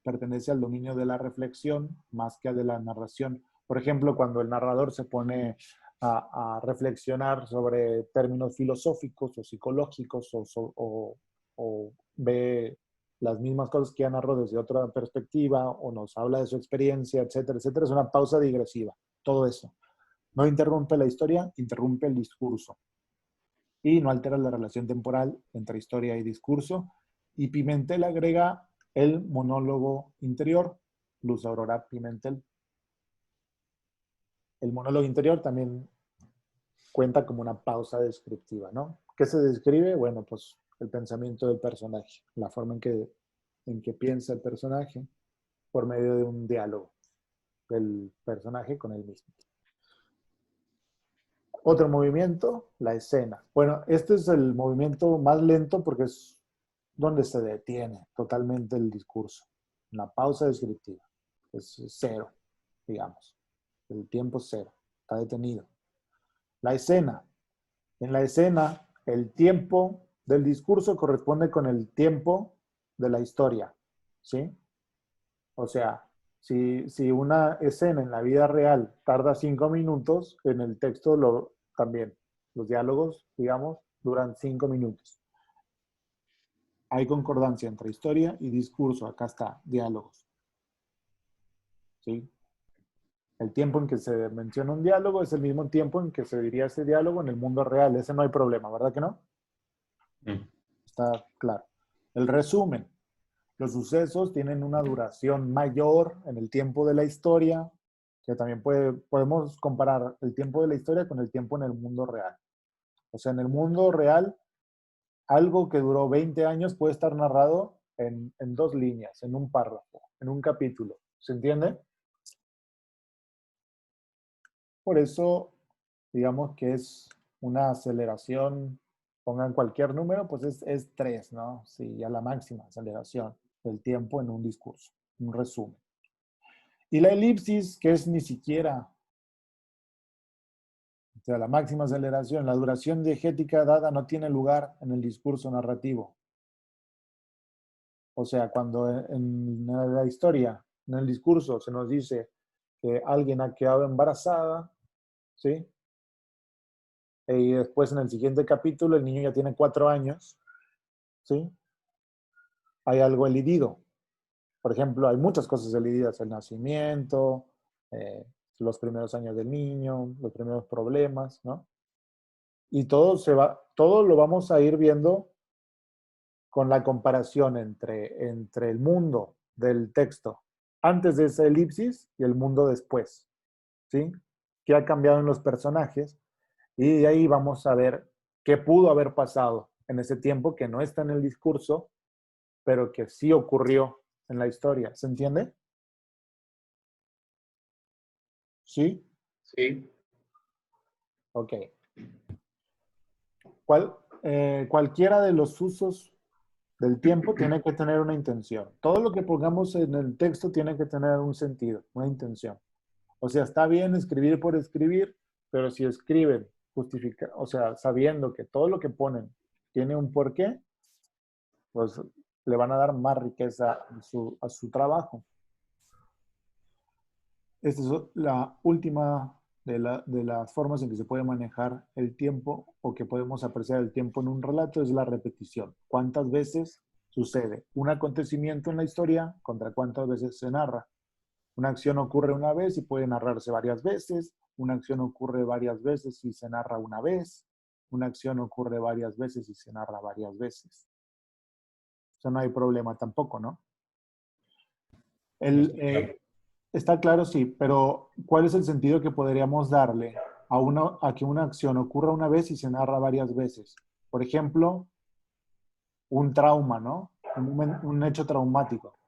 Pertenece al dominio de la reflexión más que al de la narración. Por ejemplo, cuando el narrador se pone a reflexionar sobre términos filosóficos o psicológicos o ve las mismas cosas que ya narró desde otra perspectiva o nos habla de su experiencia, etcétera, etcétera, es una pausa digresiva. Todo eso. No interrumpe la historia, interrumpe el discurso. Y no altera la relación temporal entre historia y discurso. Y Pimentel agrega el monólogo interior, Luz Aurora Pimentel, el monólogo interior también cuenta como una pausa descriptiva, ¿no? ¿Qué se describe? Bueno, pues el pensamiento del personaje, la forma en que piensa el personaje por medio de un diálogo del personaje con él mismo. Otro movimiento, la escena. Bueno, este es el movimiento más lento porque es donde se detiene totalmente el discurso. Una pausa descriptiva. Es cero, digamos. El tiempo es cero. Está detenido. La escena. En la escena, el tiempo del discurso corresponde con el tiempo de la historia. ¿Sí? O sea, si una escena en la vida real tarda 5 minutos, en el texto también. Los diálogos, digamos, duran 5 minutos. Hay concordancia entre historia y discurso. Acá está, diálogos. ¿Sí? El tiempo en que se menciona un diálogo es el mismo tiempo en que se diría ese diálogo en el mundo real. Ese no hay problema, ¿verdad que no? Está claro. El resumen. Los sucesos tienen una duración mayor en el tiempo de la historia, que también podemos comparar el tiempo de la historia con el tiempo en el mundo real. O sea, en el mundo real, algo que duró 20 años puede estar narrado en 2 líneas, en un párrafo, en un capítulo. ¿Se entiende? Por eso, digamos que es una aceleración, pongan cualquier número, pues es 3, ¿no? Sí, ya la máxima aceleración del tiempo en un discurso, un resumen. Y la elipsis, que es ni siquiera, o sea, la máxima aceleración, la duración diegética dada no tiene lugar en el discurso narrativo. O sea, cuando en la historia, en el discurso, se nos dice que alguien ha quedado embarazada, ¿sí? Y después en el siguiente capítulo el niño ya tiene 4 años, ¿sí? Hay algo elidido. Por ejemplo, hay muchas cosas elididas, el nacimiento, los primeros años del niño, los primeros problemas, ¿no? Y todo lo vamos a ir viendo con la comparación entre el mundo del texto antes de esa elipsis y el mundo después, ¿sí? ¿Qué ha cambiado en los personajes? Y de ahí vamos a ver qué pudo haber pasado en ese tiempo que no está en el discurso, pero que sí ocurrió en la historia. ¿Se entiende? ¿Sí? Sí. Ok. Cualquiera de los usos del tiempo tiene que tener una intención. Todo lo que pongamos en el texto tiene que tener un sentido, una intención. O sea, está bien escribir por escribir, pero si escriben o sea, sabiendo que todo lo que ponen tiene un porqué, pues le van a dar más riqueza a su trabajo. Esta es la última de las formas en que se puede manejar el tiempo o que podemos apreciar el tiempo en un relato, es la repetición. ¿Cuántas veces sucede un acontecimiento en la historia contra cuántas veces se narra? Una acción ocurre una vez y puede narrarse varias veces. Una acción ocurre varias veces y se narra una vez. Una acción ocurre varias veces y se narra varias veces. Eso no hay problema tampoco, ¿no? Está claro, sí, pero ¿cuál es el sentido que podríamos darle a que una acción ocurra una vez y se narra varias veces? Por ejemplo, un trauma, ¿no? Un hecho traumático.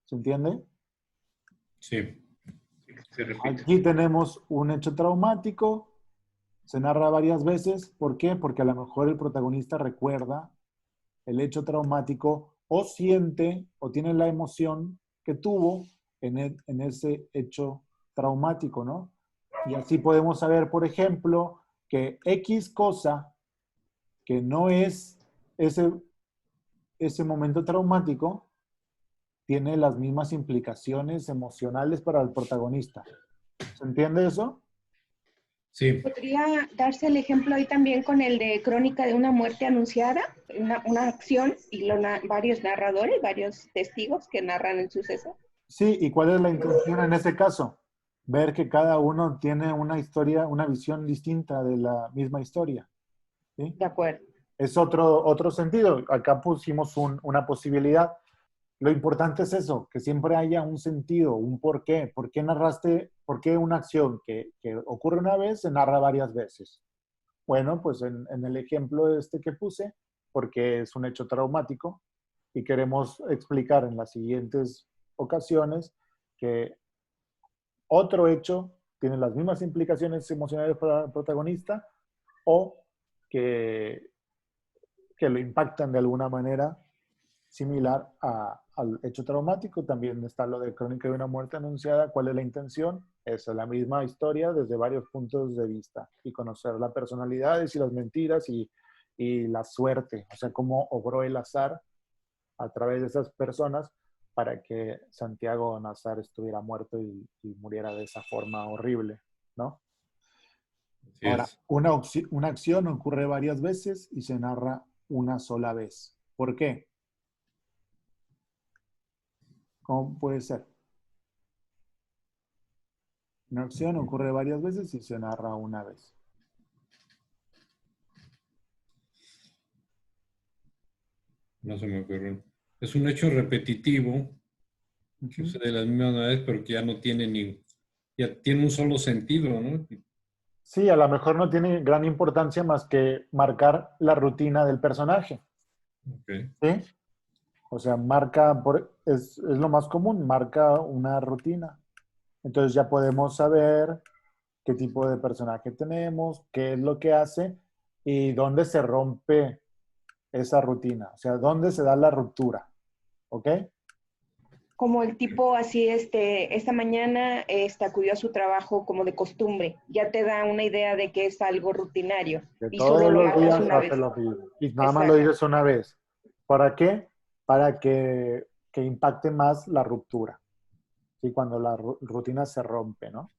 ¿Se entiende? Sí. Se repite. Aquí tenemos un hecho traumático, se narra varias veces. ¿Por qué? Porque a lo mejor el protagonista recuerda el hecho traumático o siente o tiene la emoción que tuvo en ese hecho traumático, ¿no? Y así podemos saber, por ejemplo, que X cosa que no es ese momento traumático tiene las mismas implicaciones emocionales para el protagonista. ¿Se entiende eso? Sí. ¿Podría darse el ejemplo ahí también con el de Crónica de una muerte anunciada? Una acción y varios narradores, varios testigos que narran el suceso. Sí, ¿y cuál es la intención en ese caso? Ver que cada uno tiene una historia, una visión distinta de la misma historia. ¿Sí? De acuerdo. Es otro sentido. Acá pusimos una posibilidad. Lo importante es eso, que siempre haya un sentido, un porqué. ¿Por qué narraste, por qué una acción que ocurre una vez se narra varias veces? Bueno, pues en el ejemplo este que puse, porque es un hecho traumático y queremos explicar en las siguientes ocasiones que otro hecho tiene las mismas implicaciones emocionales para el protagonista o que, que lo impactan de alguna manera similar al hecho traumático. También está lo de Crónica de una muerte anunciada. ¿Cuál es la intención? Es la misma historia desde varios puntos de vista y conocer las personalidades y las mentiras y la suerte, o sea, cómo obró el azar a través de esas personas para que Santiago Nazar estuviera muerto y muriera de esa forma horrible, ¿no? Así Ahora, es. una acción ocurre varias veces y se narra una sola vez. ¿Por qué? ¿Cómo puede ser? Una acción ocurre varias veces y se narra una vez. No se me ocurre. Es un hecho repetitivo que Ujú. sucede de las mismas maneras, pero que ya no tiene ya tiene un solo sentido, ¿no? Sí, a lo mejor no tiene gran importancia más que marcar la rutina del personaje, Ok. ¿sí? O sea, es lo más común, marca una rutina. Entonces ya podemos saber qué tipo de personaje tenemos, qué es lo que hace y dónde se rompe esa rutina. O sea, dónde se da la ruptura. ¿Ok? Como el tipo así, esta mañana acudió a su trabajo como de costumbre. Ya te da una idea de que es algo rutinario De y solo todos lo los marcas días una hace vez. lo mismo. Y nada más lo Exacto. dices una vez. ¿Para qué? Para que impacte más la ruptura. ¿Sí? Cuando la rutina se rompe, ¿no?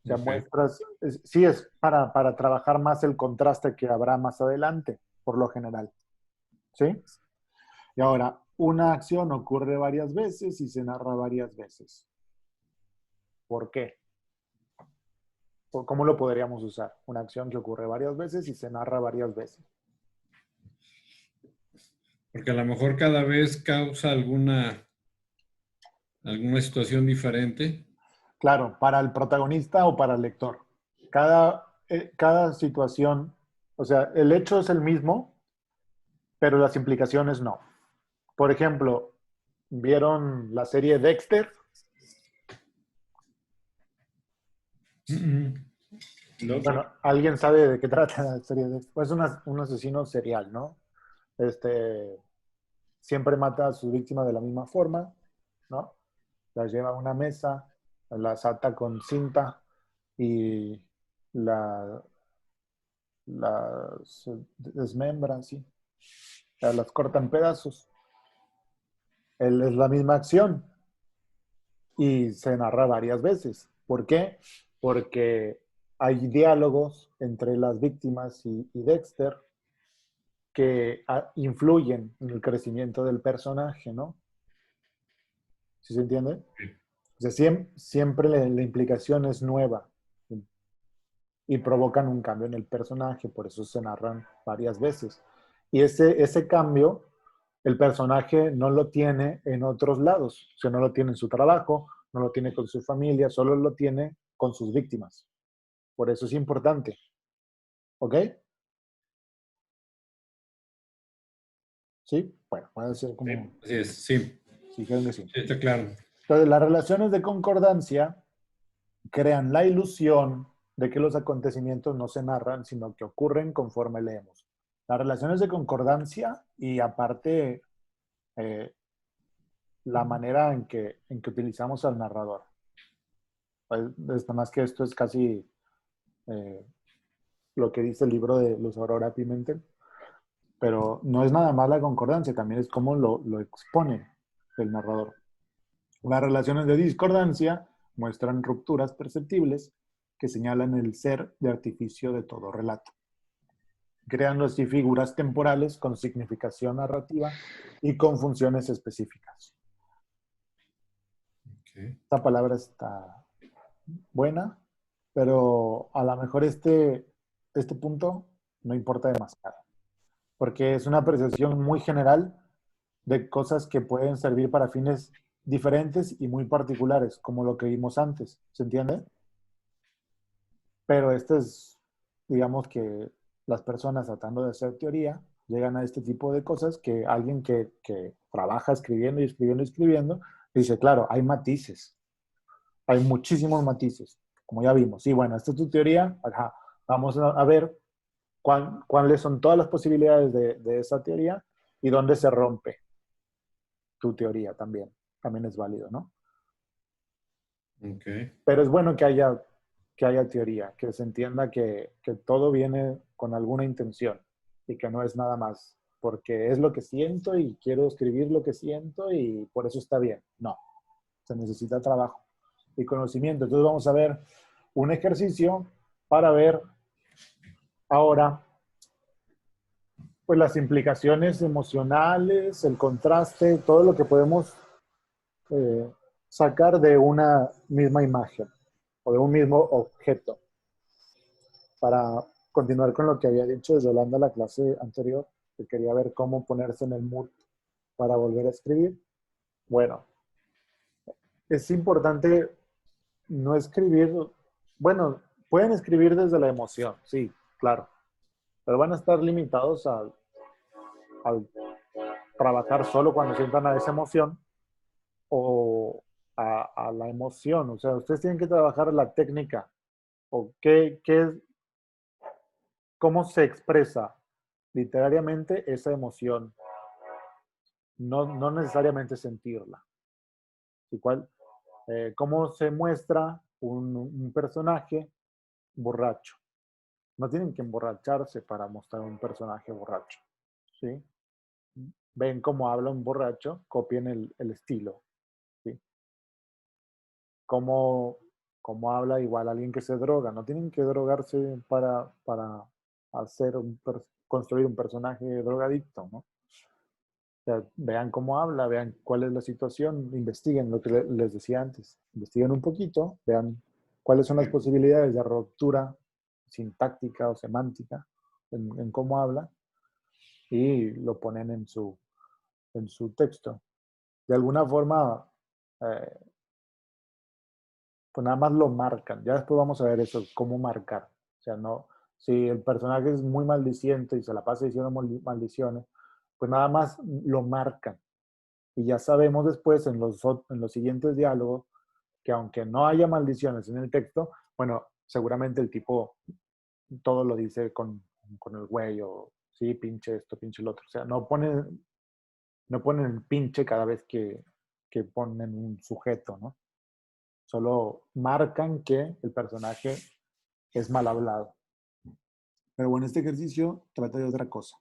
O sea, Ok. muestras, sí es para trabajar más el contraste que habrá más adelante, por lo general. ¿Sí? Y ahora, una acción ocurre varias veces y se narra varias veces. ¿Por qué? ¿Cómo lo podríamos usar? Una acción que ocurre varias veces y se narra varias veces. Porque a lo mejor cada vez causa alguna situación diferente. Claro, para el protagonista o para el lector. Cada situación, o sea, el hecho es el mismo, pero las implicaciones no. Por ejemplo, ¿vieron la serie Dexter? Mm, no. Bueno, ¿alguien sabe de qué trata la serie Dexter? Pues es un asesino serial, ¿no? Este, siempre mata a sus víctimas de la misma forma, ¿no? Las lleva a una mesa, las ata con cinta y la, las desmembra, sí. O sea, las corta en pedazos. Él es la misma acción y se narra varias veces. ¿Por qué? Porque hay diálogos entre las víctimas y Dexter que influyen en el crecimiento del personaje, ¿no? ¿Sí se entiende? O sea, siempre la implicación es nueva y provocan un cambio en el personaje, por eso se narran varias veces. Y ese cambio, el personaje no lo tiene en otros lados, o sea, no lo tiene en su trabajo, no lo tiene con su familia, solo lo tiene con sus víctimas. Por eso es importante. ¿Ok? ¿Sí? Bueno, puede ser como, Así es, sí, si quieren decir. sí, está claro. Entonces, las relaciones de concordancia crean la ilusión de que los acontecimientos no se narran, sino que ocurren conforme leemos. Las relaciones de concordancia y aparte eh, la manera en que utilizamos al narrador. Pues, más que esto es casi eh, lo que dice el libro de Luz Aurora Pimentel, pero no es nada más la concordancia, también es cómo lo expone el narrador. Las relaciones de discordancia muestran rupturas perceptibles que señalan el ser de artificio de todo relato, creando así figuras temporales con significación narrativa y con funciones específicas. Okay. Esta palabra está buena, pero a lo mejor este punto no importa demasiado, porque es una percepción muy general de cosas que pueden servir para fines diferentes y muy particulares, como lo que vimos antes, ¿se entiende? Pero este es, digamos que las personas tratando de hacer teoría llegan a este tipo de cosas que alguien que trabaja escribiendo y escribiendo y escribiendo, dice, claro, hay matices, hay muchísimos matices, como ya vimos. Y bueno, esta es tu teoría, ajá, vamos a ver cuáles son todas las posibilidades de esa teoría y dónde se rompe tu teoría también. También es válido, ¿no? Ok. Pero es bueno que haya teoría, que se entienda que todo viene con alguna intención y que no es nada más porque es lo que siento y quiero escribir lo que siento y por eso está bien. No, se necesita trabajo y conocimiento. Entonces vamos a ver un ejercicio para ver ahora pues las implicaciones emocionales, el contraste, todo lo que podemos eh, sacar de una misma imagen o de un mismo objeto. Para continuar con lo que había dicho Yolanda la clase anterior, que quería ver cómo ponerse en el mood para volver a escribir. Bueno, es importante no escribir, bueno, pueden escribir desde la emoción, sí, claro, pero van a estar limitados al trabajar solo cuando sientan a esa emoción o a la emoción. O sea, ustedes tienen que trabajar la técnica o cómo se expresa literariamente esa emoción, no necesariamente sentirla. Igual, cómo se muestra un personaje borracho. No tienen que emborracharse para mostrar un personaje borracho, ¿sí? Ven cómo habla un borracho, copien el estilo, ¿sí? Cómo habla igual alguien que se droga. No tienen que drogarse para construir un personaje drogadicto, ¿no? O sea, vean cómo habla, vean cuál es la situación, investiguen lo que les decía antes. Investiguen un poquito, vean cuáles son las posibilidades de ruptura sintáctica o semántica en cómo habla y lo ponen en su texto. De alguna forma, eh, pues nada más lo marcan. Ya después vamos a ver eso, cómo marcar. O sea, no, si el personaje es muy maldiciente y se la pasa diciendo maldiciones, pues nada más lo marcan. Y ya sabemos después en los siguientes diálogos que aunque no haya maldiciones en el texto, bueno, seguramente el tipo todo lo dice con el güey o sí, pinche esto, pinche lo otro. O sea, no ponen el pinche cada vez que ponen un sujeto, ¿no? Solo marcan que el personaje es mal hablado. Pero bueno, este ejercicio trata de otra cosa.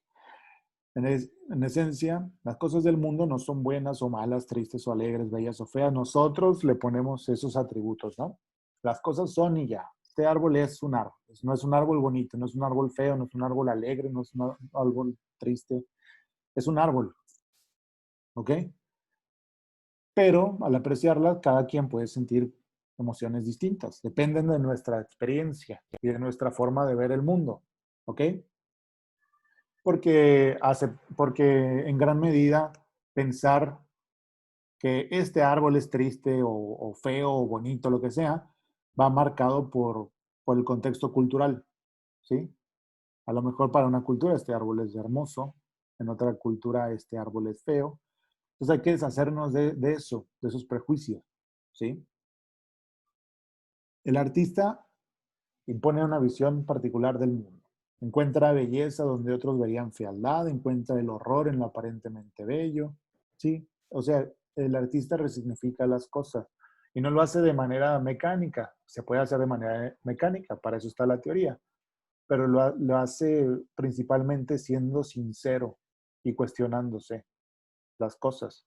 En esencia, las cosas del mundo no son buenas o malas, tristes o alegres, bellas o feas. Nosotros le ponemos esos atributos, ¿no? Las cosas son y ya. Este árbol es un árbol. No es un árbol bonito, no es un árbol feo, no es un árbol alegre, no es un árbol triste. Es un árbol, ¿ok? Pero al apreciarla, cada quien puede sentir emociones distintas. Dependen de nuestra experiencia y de nuestra forma de ver el mundo, ¿ok? Porque en gran medida pensar que este árbol es triste o feo o bonito, lo que sea, va marcado por el contexto cultural, ¿sí? A lo mejor para una cultura este árbol es hermoso, en otra cultura este árbol es feo. Entonces hay que deshacernos de eso, de esos prejuicios, ¿sí? El artista impone una visión particular del mundo. Encuentra belleza donde otros verían fealdad, encuentra el horror en lo aparentemente bello, ¿sí? O sea, el artista resignifica las cosas y no lo hace de manera mecánica. Se puede hacer de manera mecánica, para eso está la teoría, pero lo hace principalmente siendo sincero y cuestionándose las cosas.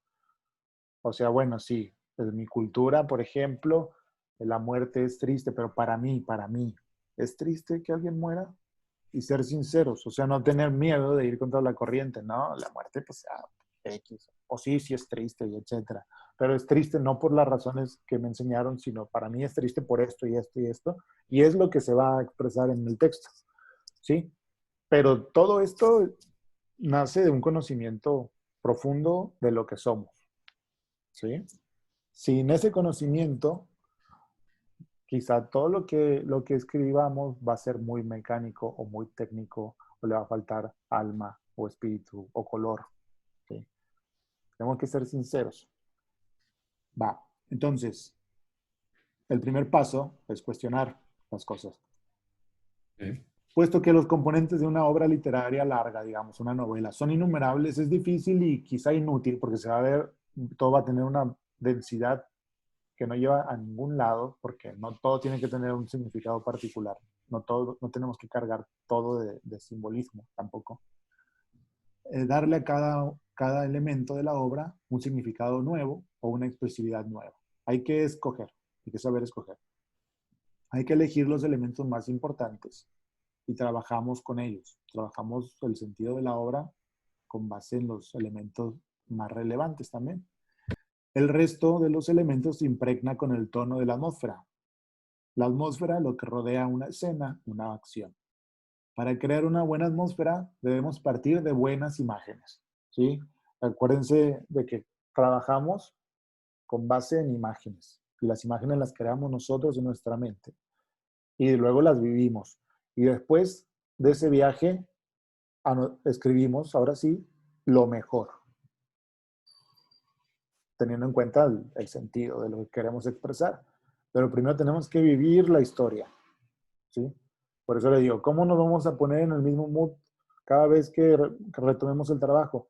O sea, bueno, sí, en mi cultura, por ejemplo, la muerte es triste, pero para mí, ¿es triste que alguien muera? Y ser sinceros, o sea, no tener miedo de ir contra la corriente, ¿no? La muerte, pues, X, o sí, sí es triste, y etcétera. Pero es triste no por las razones que me enseñaron, sino para mí es triste por esto y esto y esto, y es lo que se va a expresar en el texto, ¿sí? Pero todo esto nace de un conocimiento profundo de lo que somos, ¿sí? Sin ese conocimiento, quizá todo lo que escribamos va a ser muy mecánico o muy técnico, o le va a faltar alma o espíritu o color, ¿sí? Tenemos que ser sinceros. Va, entonces, el primer paso es cuestionar las cosas. Sí. Puesto que los componentes de una obra literaria larga, digamos, una novela, son innumerables, es difícil y quizá inútil porque se va a ver, todo va a tener una densidad que no lleva a ningún lado, porque no todo tiene que tener un significado particular. No, todo, no tenemos que cargar todo de simbolismo tampoco. Darle a cada elemento de la obra un significado nuevo o una expresividad nueva. Hay que escoger, hay que saber escoger. Hay que elegir los elementos más importantes y trabajamos con ellos. Trabajamos el sentido de la obra con base en los elementos más relevantes también. El resto de los elementos se impregna con el tono de la atmósfera. La atmósfera, lo que rodea una escena, una acción. Para crear una buena atmósfera debemos partir de buenas imágenes, ¿sí? Acuérdense de que trabajamos con base en imágenes. Y las imágenes las creamos nosotros en nuestra mente. Y luego las vivimos. Y después de ese viaje escribimos, ahora sí, lo mejor, teniendo en cuenta el sentido de lo que queremos expresar. Pero primero tenemos que vivir la historia, ¿sí? Por eso le digo, ¿cómo nos vamos a poner en el mismo mood cada vez que retomemos el trabajo?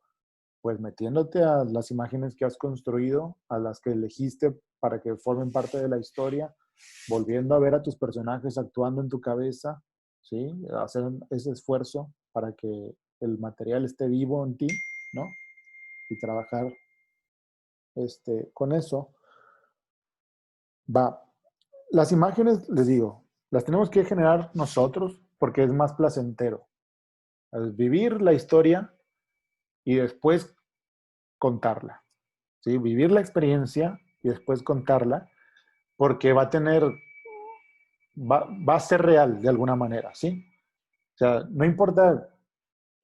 Pues metiéndote a las imágenes que has construido, a las que elegiste para que formen parte de la historia, volviendo a ver a tus personajes actuando en tu cabeza, ¿sí? Hacer ese esfuerzo para que el material esté vivo en ti, ¿no? Y trabajar con eso. Va. Las imágenes, les digo, las tenemos que generar nosotros porque es más placentero. Es vivir la historia y después contarla, ¿sí? Vivir la experiencia y después contarla porque va a ser real de alguna manera, ¿sí? O sea, no importa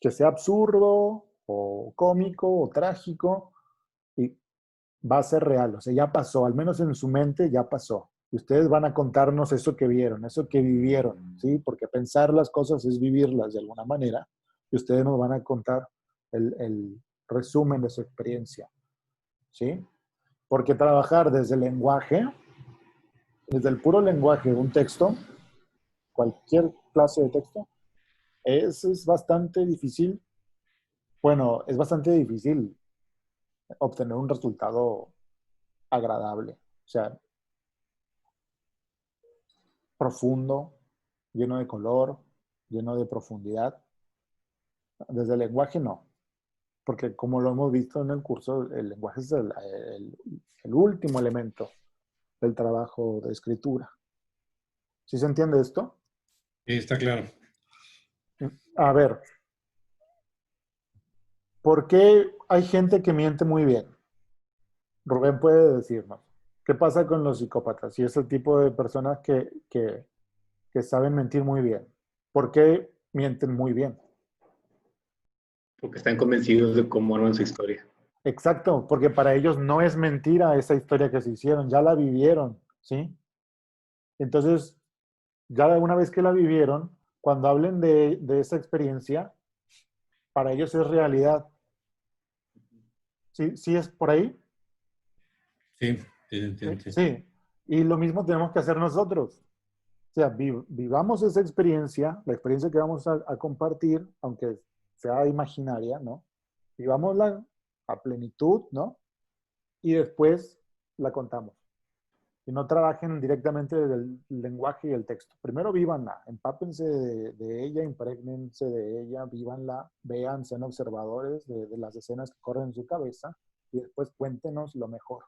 que sea absurdo o cómico o trágico, y va a ser real, o sea, ya pasó, al menos en su mente ya pasó. Y ustedes van a contarnos eso que vieron, eso que vivieron, ¿sí? Porque pensar las cosas es vivirlas de alguna manera, y ustedes nos van a contar el resumen de su experiencia, ¿sí? Porque trabajar desde el lenguaje, desde el puro lenguaje de un texto, cualquier clase de texto, es bastante difícil. Bueno, es bastante difícil obtener un resultado agradable. O sea, profundo, lleno de color, lleno de profundidad. Desde el lenguaje no, porque como lo hemos visto en el curso, el lenguaje es el último elemento del trabajo de escritura. ¿Sí se entiende esto? Sí, está claro. A ver, ¿por qué hay gente que miente muy bien? Rubén puede decirnos. ¿Qué pasa con los psicópatas? Y ese tipo de personas que saben mentir muy bien. ¿Por qué mienten muy bien? Porque están convencidos de cómo arman su historia. Exacto, porque para ellos no es mentira esa historia que se hicieron, ya la vivieron, ¿sí? Entonces, ya una vez que la vivieron, cuando hablen de esa experiencia, para ellos es realidad. ¿Sí, sí es por ahí? Sí, sí, entiendo. Sí. Sí. Y lo mismo tenemos que hacer nosotros. O sea, vivamos esa experiencia, la experiencia que vamos a compartir, aunque sea imaginaria, ¿no? Vivámosla a plenitud, ¿no? Y después la contamos. Y no trabajen directamente del lenguaje y el texto. Primero vívanla, empápense de ella, imprégnense de ella, vívanla, vean, sean observadores de las escenas que corren en su cabeza y después cuéntenos lo mejor.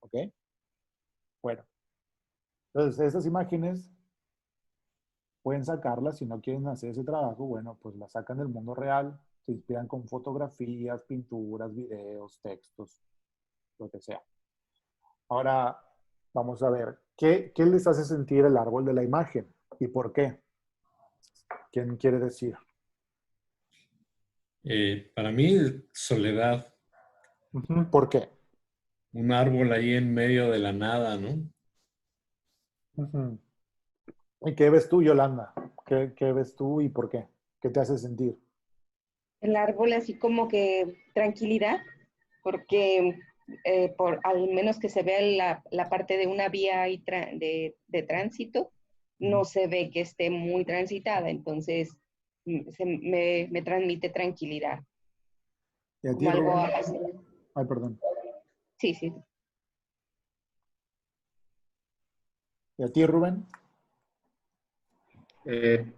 ¿Ok? Bueno, entonces esas imágenes pueden sacarlas si no quieren hacer ese trabajo, bueno, pues las sacan del mundo real, se inspiran con fotografías, pinturas, videos, textos, lo que sea. Ahora, vamos a ver, ¿qué les hace sentir el árbol de la imagen? ¿Y por qué? ¿Quién quiere decir? Para mí, soledad. Ujú. ¿Por qué? Un árbol ahí en medio de la nada, ¿no? Ujú. ¿Y qué ves tú, Yolanda? ¿Qué ves tú y por qué? ¿Qué te hace sentir? El árbol así como que tranquilidad, porque al menos que se vea la parte de una vía y de tránsito, no se ve que esté muy transitada, entonces me transmite tranquilidad, ¿Y a ti, como algo Rubén? así. Ay, perdón. Sí, sí. ¿Y a ti, Rubén? Eh,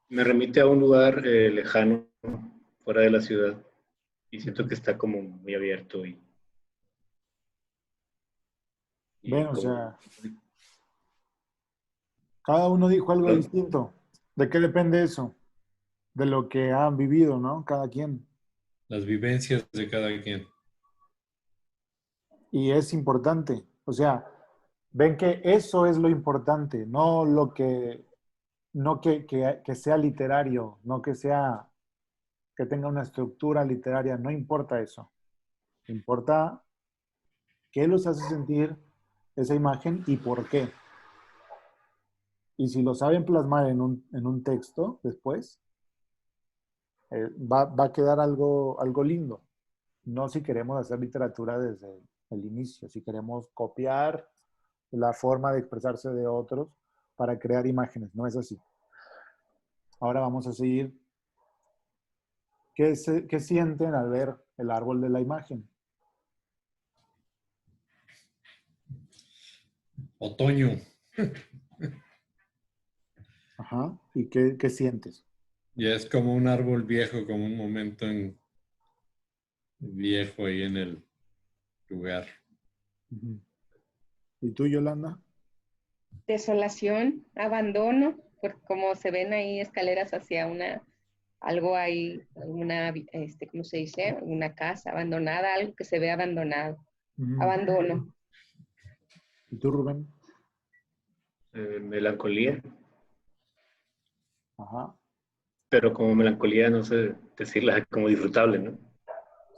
Me remite a un lugar lejano, fuera de la ciudad, y siento que está como muy abierto Ven, y o como... sea, cada uno dijo algo ¿Perdón? distinto. ¿De qué depende eso? De lo que han vivido, ¿no? Cada quien. Las vivencias de cada quien. Y es importante. O sea, ven que eso es lo importante, no lo que, no que sea literario, no que sea, que tenga una estructura literaria, no importa eso. Importa qué los hace sentir esa imagen y por qué. Y si lo saben plasmar en un texto después, va a quedar algo lindo. No si queremos hacer literatura desde el inicio, si queremos copiar la forma de expresarse de otros para crear imágenes. No es así. Ahora vamos a seguir. ¿Qué sienten al ver el árbol de la imagen? Otoño. Ajá. ¿Y qué sientes? Ya es como un árbol viejo, como un momento viejo ahí en el lugar. Ujú. ¿Y tú, Yolanda? Desolación, abandono, porque como se ven ahí escaleras hacia algo ahí, ¿cómo se dice? Una casa abandonada, algo que se ve abandonado. Ujú. Abandono. ¿Y tú, Rubén? Melancolía, Ajá. pero como melancolía, no sé decirla, como disfrutable, ¿no? O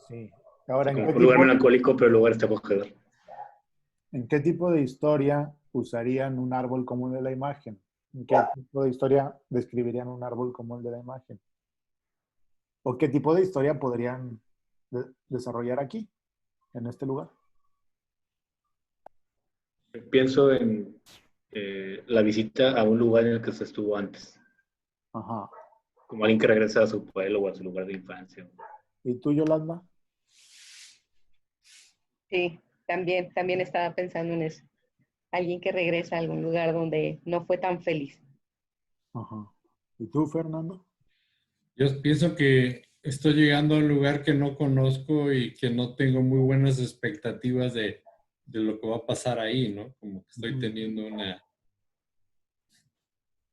Sí. Ahora, sea, como un lugar melancólico, pero el lugar está acogedor. ¿en qué tipo de historia usarían un árbol como el de la imagen? ¿En qué tipo de historia describirían un árbol como el de la imagen? ¿O qué tipo de historia podrían desarrollar aquí, en este lugar? Pienso en la visita a un lugar en el que se estuvo antes, Ajá. como alguien que regresa a su pueblo o a su lugar de infancia. ¿Y tú, Yolanda? Sí, también estaba pensando en eso. Alguien que regresa a algún lugar donde no fue tan feliz. Ajá. ¿Y tú, Fernando? Yo pienso que estoy llegando a un lugar que no conozco y que no tengo muy buenas expectativas de lo que va a pasar ahí, ¿no? Como que estoy Ujú. teniendo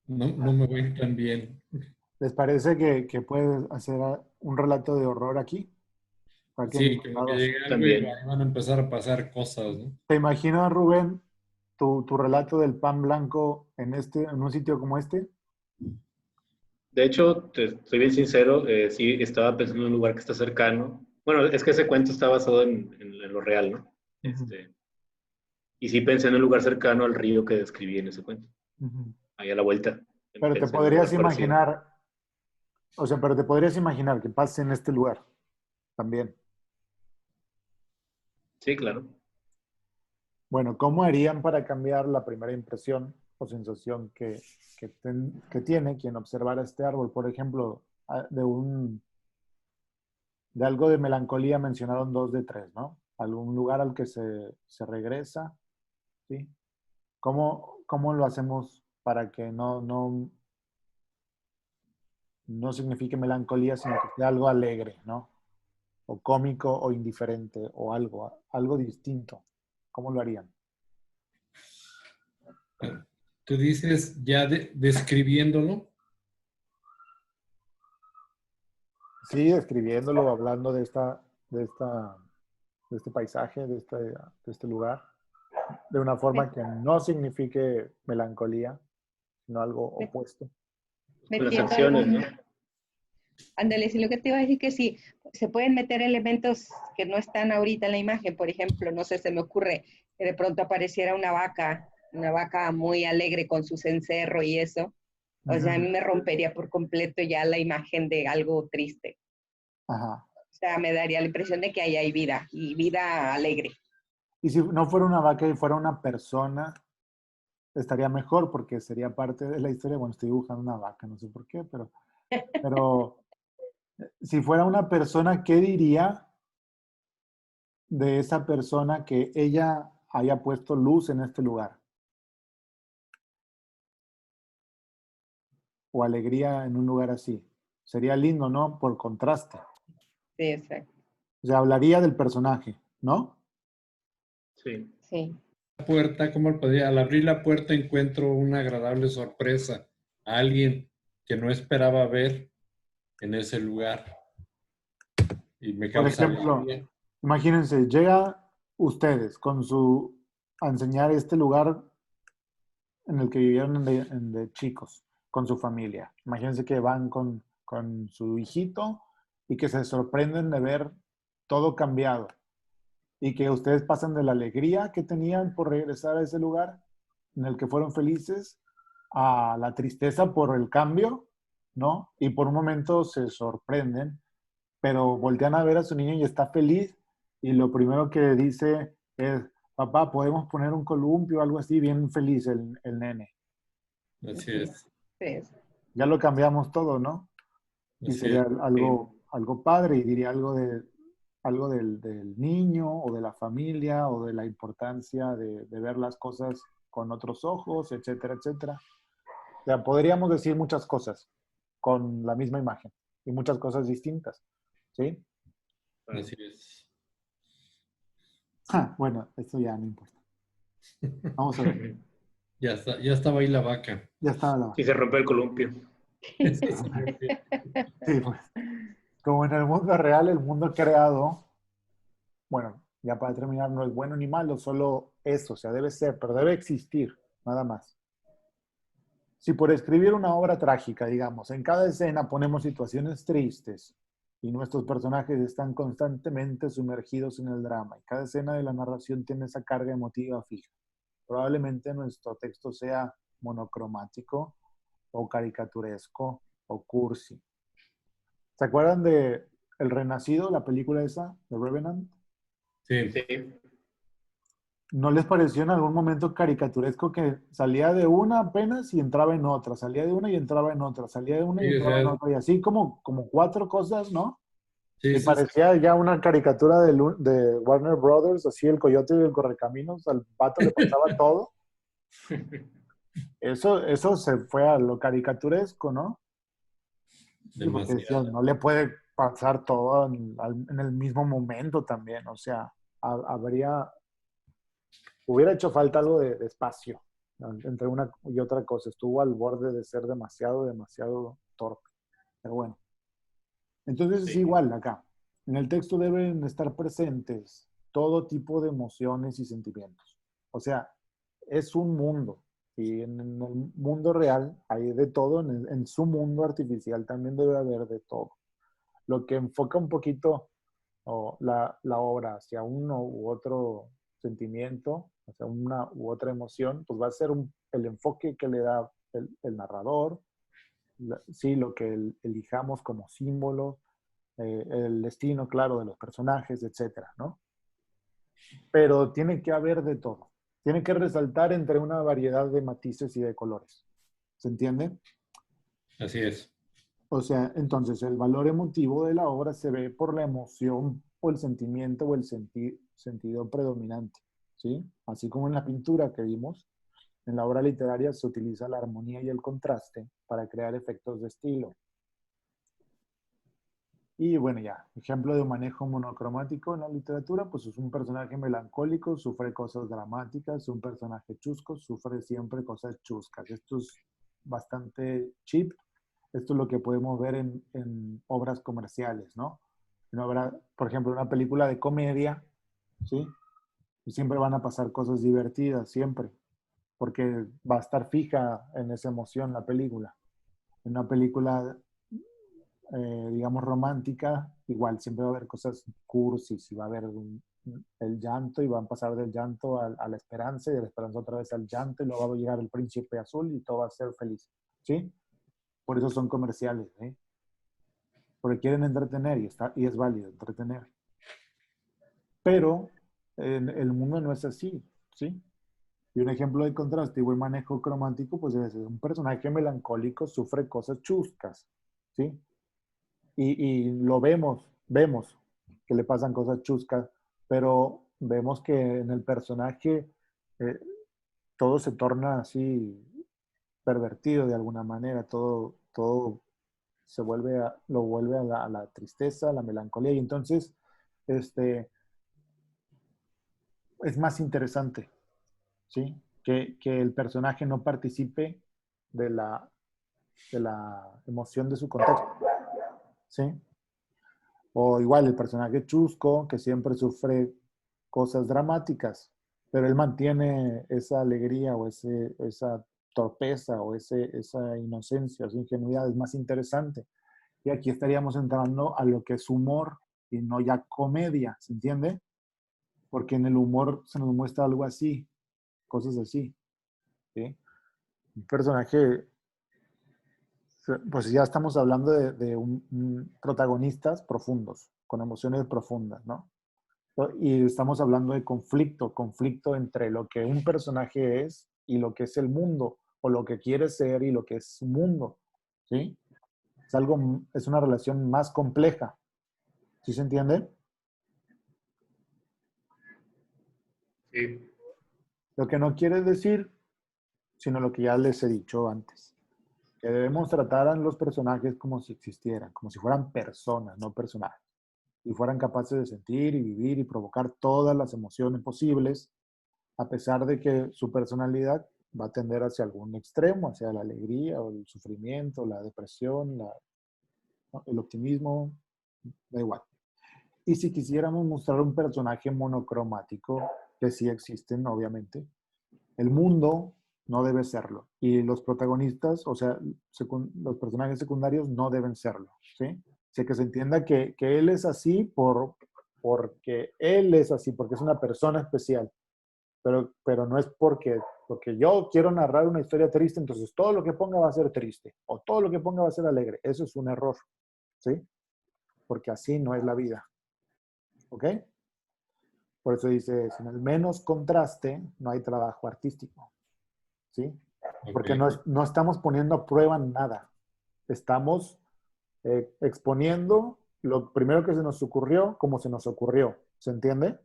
no me voy tan bien. ¿Les parece que puedes hacer un relato de horror aquí? Saquen Sí, como que invitados. llegue algo y También. ahí van a empezar a pasar cosas, ¿no? ¿Te imaginas, Rubén, tu relato del pan blanco en un sitio como este? De hecho, te estoy bien sincero, sí estaba pensando en un lugar que está cercano. Bueno, es que ese cuento está basado en lo real, ¿no? Ujú, Y sí pensé en un lugar cercano al río que describí en ese cuento, ujú. ahí a la vuelta. Pero te Pensé en un podrías lugar parecido. imaginar, o sea, pero te podrías imaginar que pase en este lugar también. Sí, claro. Bueno, ¿cómo harían para cambiar la primera impresión o sensación que tiene quien observara este árbol? Por ejemplo, de algo de melancolía mencionaron dos de tres, ¿no? Algún lugar al que se regresa, ¿sí? ¿Cómo lo hacemos para que no signifique melancolía, sino que sea algo alegre, ¿no? O cómico o indiferente o algo distinto? ¿Cómo lo harían? Tú dices ya describiéndolo. Sí, describiéndolo, hablando de este paisaje, de este lugar, de una forma que no signifique melancolía, sino algo opuesto. Con las Metiendo acciones, ¿no? Ándale, sí, lo que te iba a decir que sí, se pueden meter elementos que no están ahorita en la imagen, por ejemplo, no sé, se me ocurre que de pronto apareciera una vaca muy alegre con su cencerro y eso, o sea, a mí me rompería por completo ya la imagen de algo triste. Ajá. O sea, me daría la impresión de que ahí hay vida, y vida alegre. Y si no fuera una vaca y fuera una persona, estaría mejor porque sería parte de la historia. Bueno, estoy dibujando una vaca, no sé por qué, pero si fuera una persona, ¿qué diría de esa persona que ella haya puesto luz en este lugar? O alegría en un lugar así. Sería lindo, ¿no? Por contraste. Sí, exacto. O sea, hablaría del personaje, ¿no? Sí. Sí. La puerta, ¿cómo podría? Al abrir la puerta encuentro una agradable sorpresa a alguien que no esperaba ver en ese lugar y me Por causa ejemplo, alegría. imagínense, llega ustedes a enseñar este lugar en el que vivieron de chicos, con su familia. Imagínense que van con su hijito y que se sorprenden de ver todo cambiado y que ustedes pasan de la alegría que tenían por regresar a ese lugar en el que fueron felices a la tristeza por el cambio, ¿no? Y por un momento se sorprenden, pero voltean a ver a su niño y está feliz y lo primero que dice es, papá, ¿podemos poner un columpio o algo así? Bien feliz el nene. Así es, Sí, Ya lo cambiamos todo, ¿no? Y así es. sería Sí. algo padre y diría algo del niño o de la familia o de la importancia de ver las cosas con otros ojos, etcétera, etcétera. O sea, podríamos decir muchas cosas con la misma imagen y muchas cosas distintas, ¿sí? Así es. Bueno, esto ya no importa. Vamos a ver. Ya está, ya estaba ahí la vaca. Ya estaba la Y se rompe el columpio. Esa se rompió. Sí, pues. Como en el mundo real, el mundo creado, bueno, ya para terminar, no es bueno ni malo, solo eso, o sea, debe ser, pero debe existir, nada más. Si por escribir una obra trágica, digamos, en cada escena ponemos situaciones tristes y nuestros personajes están constantemente sumergidos en el drama y cada escena de la narración tiene esa carga emotiva fija, probablemente nuestro texto sea monocromático o caricaturesco o cursi. ¿Se acuerdan de El Renacido, la película esa, de Revenant? Sí, Sí. ¿No les pareció en algún momento caricaturesco que salía de una apenas y entraba en otra, salía de una y entraba en otra, salía de una y sí, o entraba en sea, otra, y así como cuatro cosas, ¿no? sí, Y sí, sí. parecía ya una caricatura de Warner Brothers, así el coyote y el correcaminos, al pato le pasaba todo. Eso se fue a lo caricaturesco, ¿no? Sí, porque decías, Demasiado. no le puede pasar todo en el mismo momento también, o sea, hubiera hecho falta algo de espacio, ¿no? Entre una y otra cosa. Estuvo al borde de ser demasiado, demasiado torpe. Pero bueno. Entonces es Sí. igual acá. En el texto deben estar presentes todo tipo de emociones y sentimientos. O sea, es un mundo. Y en el mundo real hay de todo. En su mundo artificial también debe haber de todo. Lo que enfoca un poquito la obra hacia uno u otro sentimiento, hacia una u otra emoción, pues va a ser el enfoque que le da el narrador, sí, lo que elijamos como símbolo, el destino, claro, de los personajes, etcétera, ¿no? Pero tiene que haber de todo. Tiene que resaltar entre una variedad de matices y de colores. ¿Se entiende? Así es. O sea, entonces el valor emotivo de la obra se ve por la emoción o el sentimiento o el sentido predominante, ¿sí? Así como en la pintura que vimos, en la obra literaria se utiliza la armonía y el contraste para crear efectos de estilo. Y bueno, ya, ejemplo de un manejo monocromático en la literatura, pues es un personaje melancólico, sufre cosas dramáticas, un personaje chusco, sufre siempre cosas chuscas. Esto es bastante cheap. Esto es lo que podemos ver en obras comerciales, ¿no? En obra, por ejemplo, una película de comedia, ¿sí? Siempre van a pasar cosas divertidas, siempre, porque va a estar fija en esa emoción la película. En una película digamos, romántica, igual siempre va a haber cosas cursis y va a haber el llanto y van a pasar del llanto a la esperanza y de la esperanza otra vez al llanto y luego va a llegar el príncipe azul y todo va a ser feliz, ¿sí? Por eso son comerciales, ¿eh? Porque quieren entretener y es válido entretener. Pero el mundo no es así, ¿sí? Y un ejemplo de contraste y buen manejo cromático, pues es un personaje melancólico sufre cosas chuscas, ¿sí? Y lo vemos que le pasan cosas chuscas, pero vemos que en el personaje eh, todo se torna así pervertido de alguna manera, todo lo vuelve a la tristeza, a la melancolía, y entonces es más interesante, ¿sí? Que el personaje no participe de la emoción de su contexto, ¿sí? O igual el personaje chusco, que siempre sufre cosas dramáticas, pero él mantiene esa alegría o esa torpeza o esa inocencia, esa ingenuidad, es más interesante. Y aquí estaríamos entrando a lo que es humor y no ya comedia, ¿se entiende? Porque en el humor se nos muestra algo así, cosas así, ¿sí? Un personaje, pues ya estamos hablando de protagonistas profundos, con emociones profundas, ¿no? Y estamos hablando de conflicto entre lo que un personaje es y lo que es el mundo, o lo que quiere ser y lo que es su mundo, ¿sí? Es una relación más compleja, ¿sí se entiende? Sí. Lo que no quiere decir, sino lo que ya les he dicho antes, que debemos tratar a los personajes como si existieran, como si fueran personas, no personajes, y fueran capaces de sentir y vivir y provocar todas las emociones posibles, a pesar de que su personalidad va a tender hacia algún extremo, hacia la alegría o el sufrimiento, la depresión, ¿no? El optimismo, da igual. Y si quisiéramos mostrar un personaje monocromático, que sí existen, obviamente, el mundo no debe serlo. Y los protagonistas, o sea, los personajes secundarios no deben serlo, ¿sí? O sea, que se entienda que él es así porque él es así, porque es una persona especial. Pero no es porque yo quiero narrar una historia triste, entonces todo lo que ponga va a ser triste, o todo lo que ponga va a ser alegre. Eso es un error, ¿sí? Porque así no es la vida, ¿ok? Por eso dice, sin el menos contraste no hay trabajo artístico, ¿sí? Porque Ok. no estamos poniendo a prueba nada. Estamos exponiendo lo primero que se nos ocurrió, como se nos ocurrió. ¿Se entiende?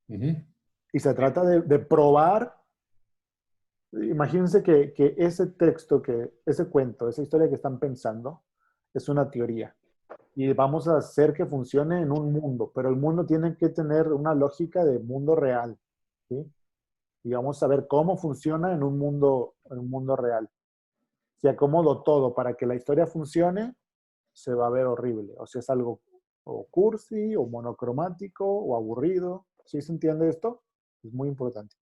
Ujú. Y se trata de probar. Imagínense que ese texto, ese cuento, esa historia que están pensando, es una teoría. Y vamos a hacer que funcione en un mundo, pero el mundo tiene que tener una lógica de mundo real, ¿sí? Y vamos a ver cómo funciona en un mundo real. Si acomodo todo para que la historia funcione, se va a ver horrible. O sea, es algo o cursi, o monocromático, o aburrido. ¿Sí se entiende esto? Es muy importante.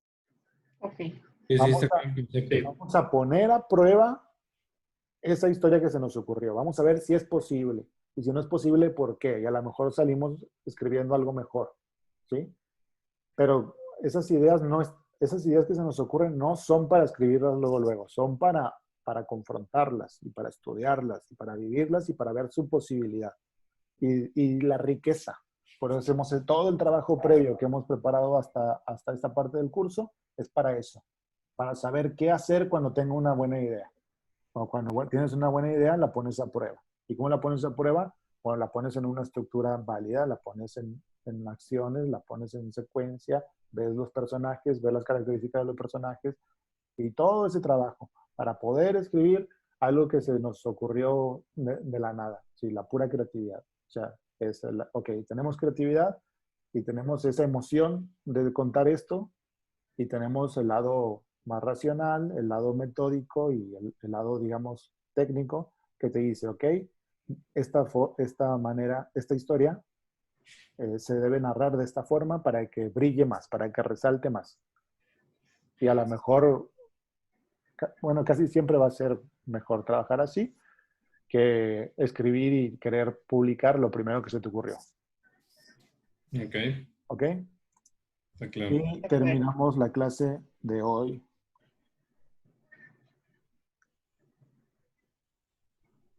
Ok. Sí, sí, Vamos está a, bien concepto. Sí. vamos a poner a prueba esa historia que se nos ocurrió. Vamos a ver si es posible. Y si no es posible, ¿por qué? Y a lo mejor salimos escribiendo algo mejor. ¿Sí? Pero esas ideas que se nos ocurren no son para escribirlas luego, son para confrontarlas y para estudiarlas y para vivirlas y para ver su posibilidad y la riqueza. Por eso hacemos todo el trabajo previo que hemos preparado hasta esta parte del curso, es para eso, para saber qué hacer cuando tengo una buena idea. O cuando tienes una buena idea, la pones a prueba. ¿Y cómo la pones a prueba? Bueno, la pones en una estructura válida, la pones en acciones, la pones en secuencia, ves los personajes, ves las características de los personajes y todo ese trabajo para poder escribir algo que se nos ocurrió de la nada, ¿sí? La pura creatividad. O sea, ok, tenemos creatividad y tenemos esa emoción de contar esto y tenemos el lado más racional, el lado metódico y el lado, digamos, técnico que te dice, ok, esta manera, esta historia se debe narrar de esta forma para que brille más, para que resalte más. Y a lo mejor, bueno, casi siempre va a ser mejor trabajar así, que escribir y querer publicar lo primero que se te ocurrió. Ok, ¿Ok? está claro. Y terminamos la clase de hoy.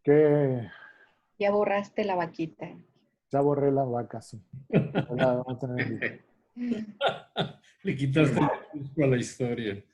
Que Ya borraste la vaquita. ya borré la vaca, sí. La voy a tener en video. Le quitaste el gusto a la historia.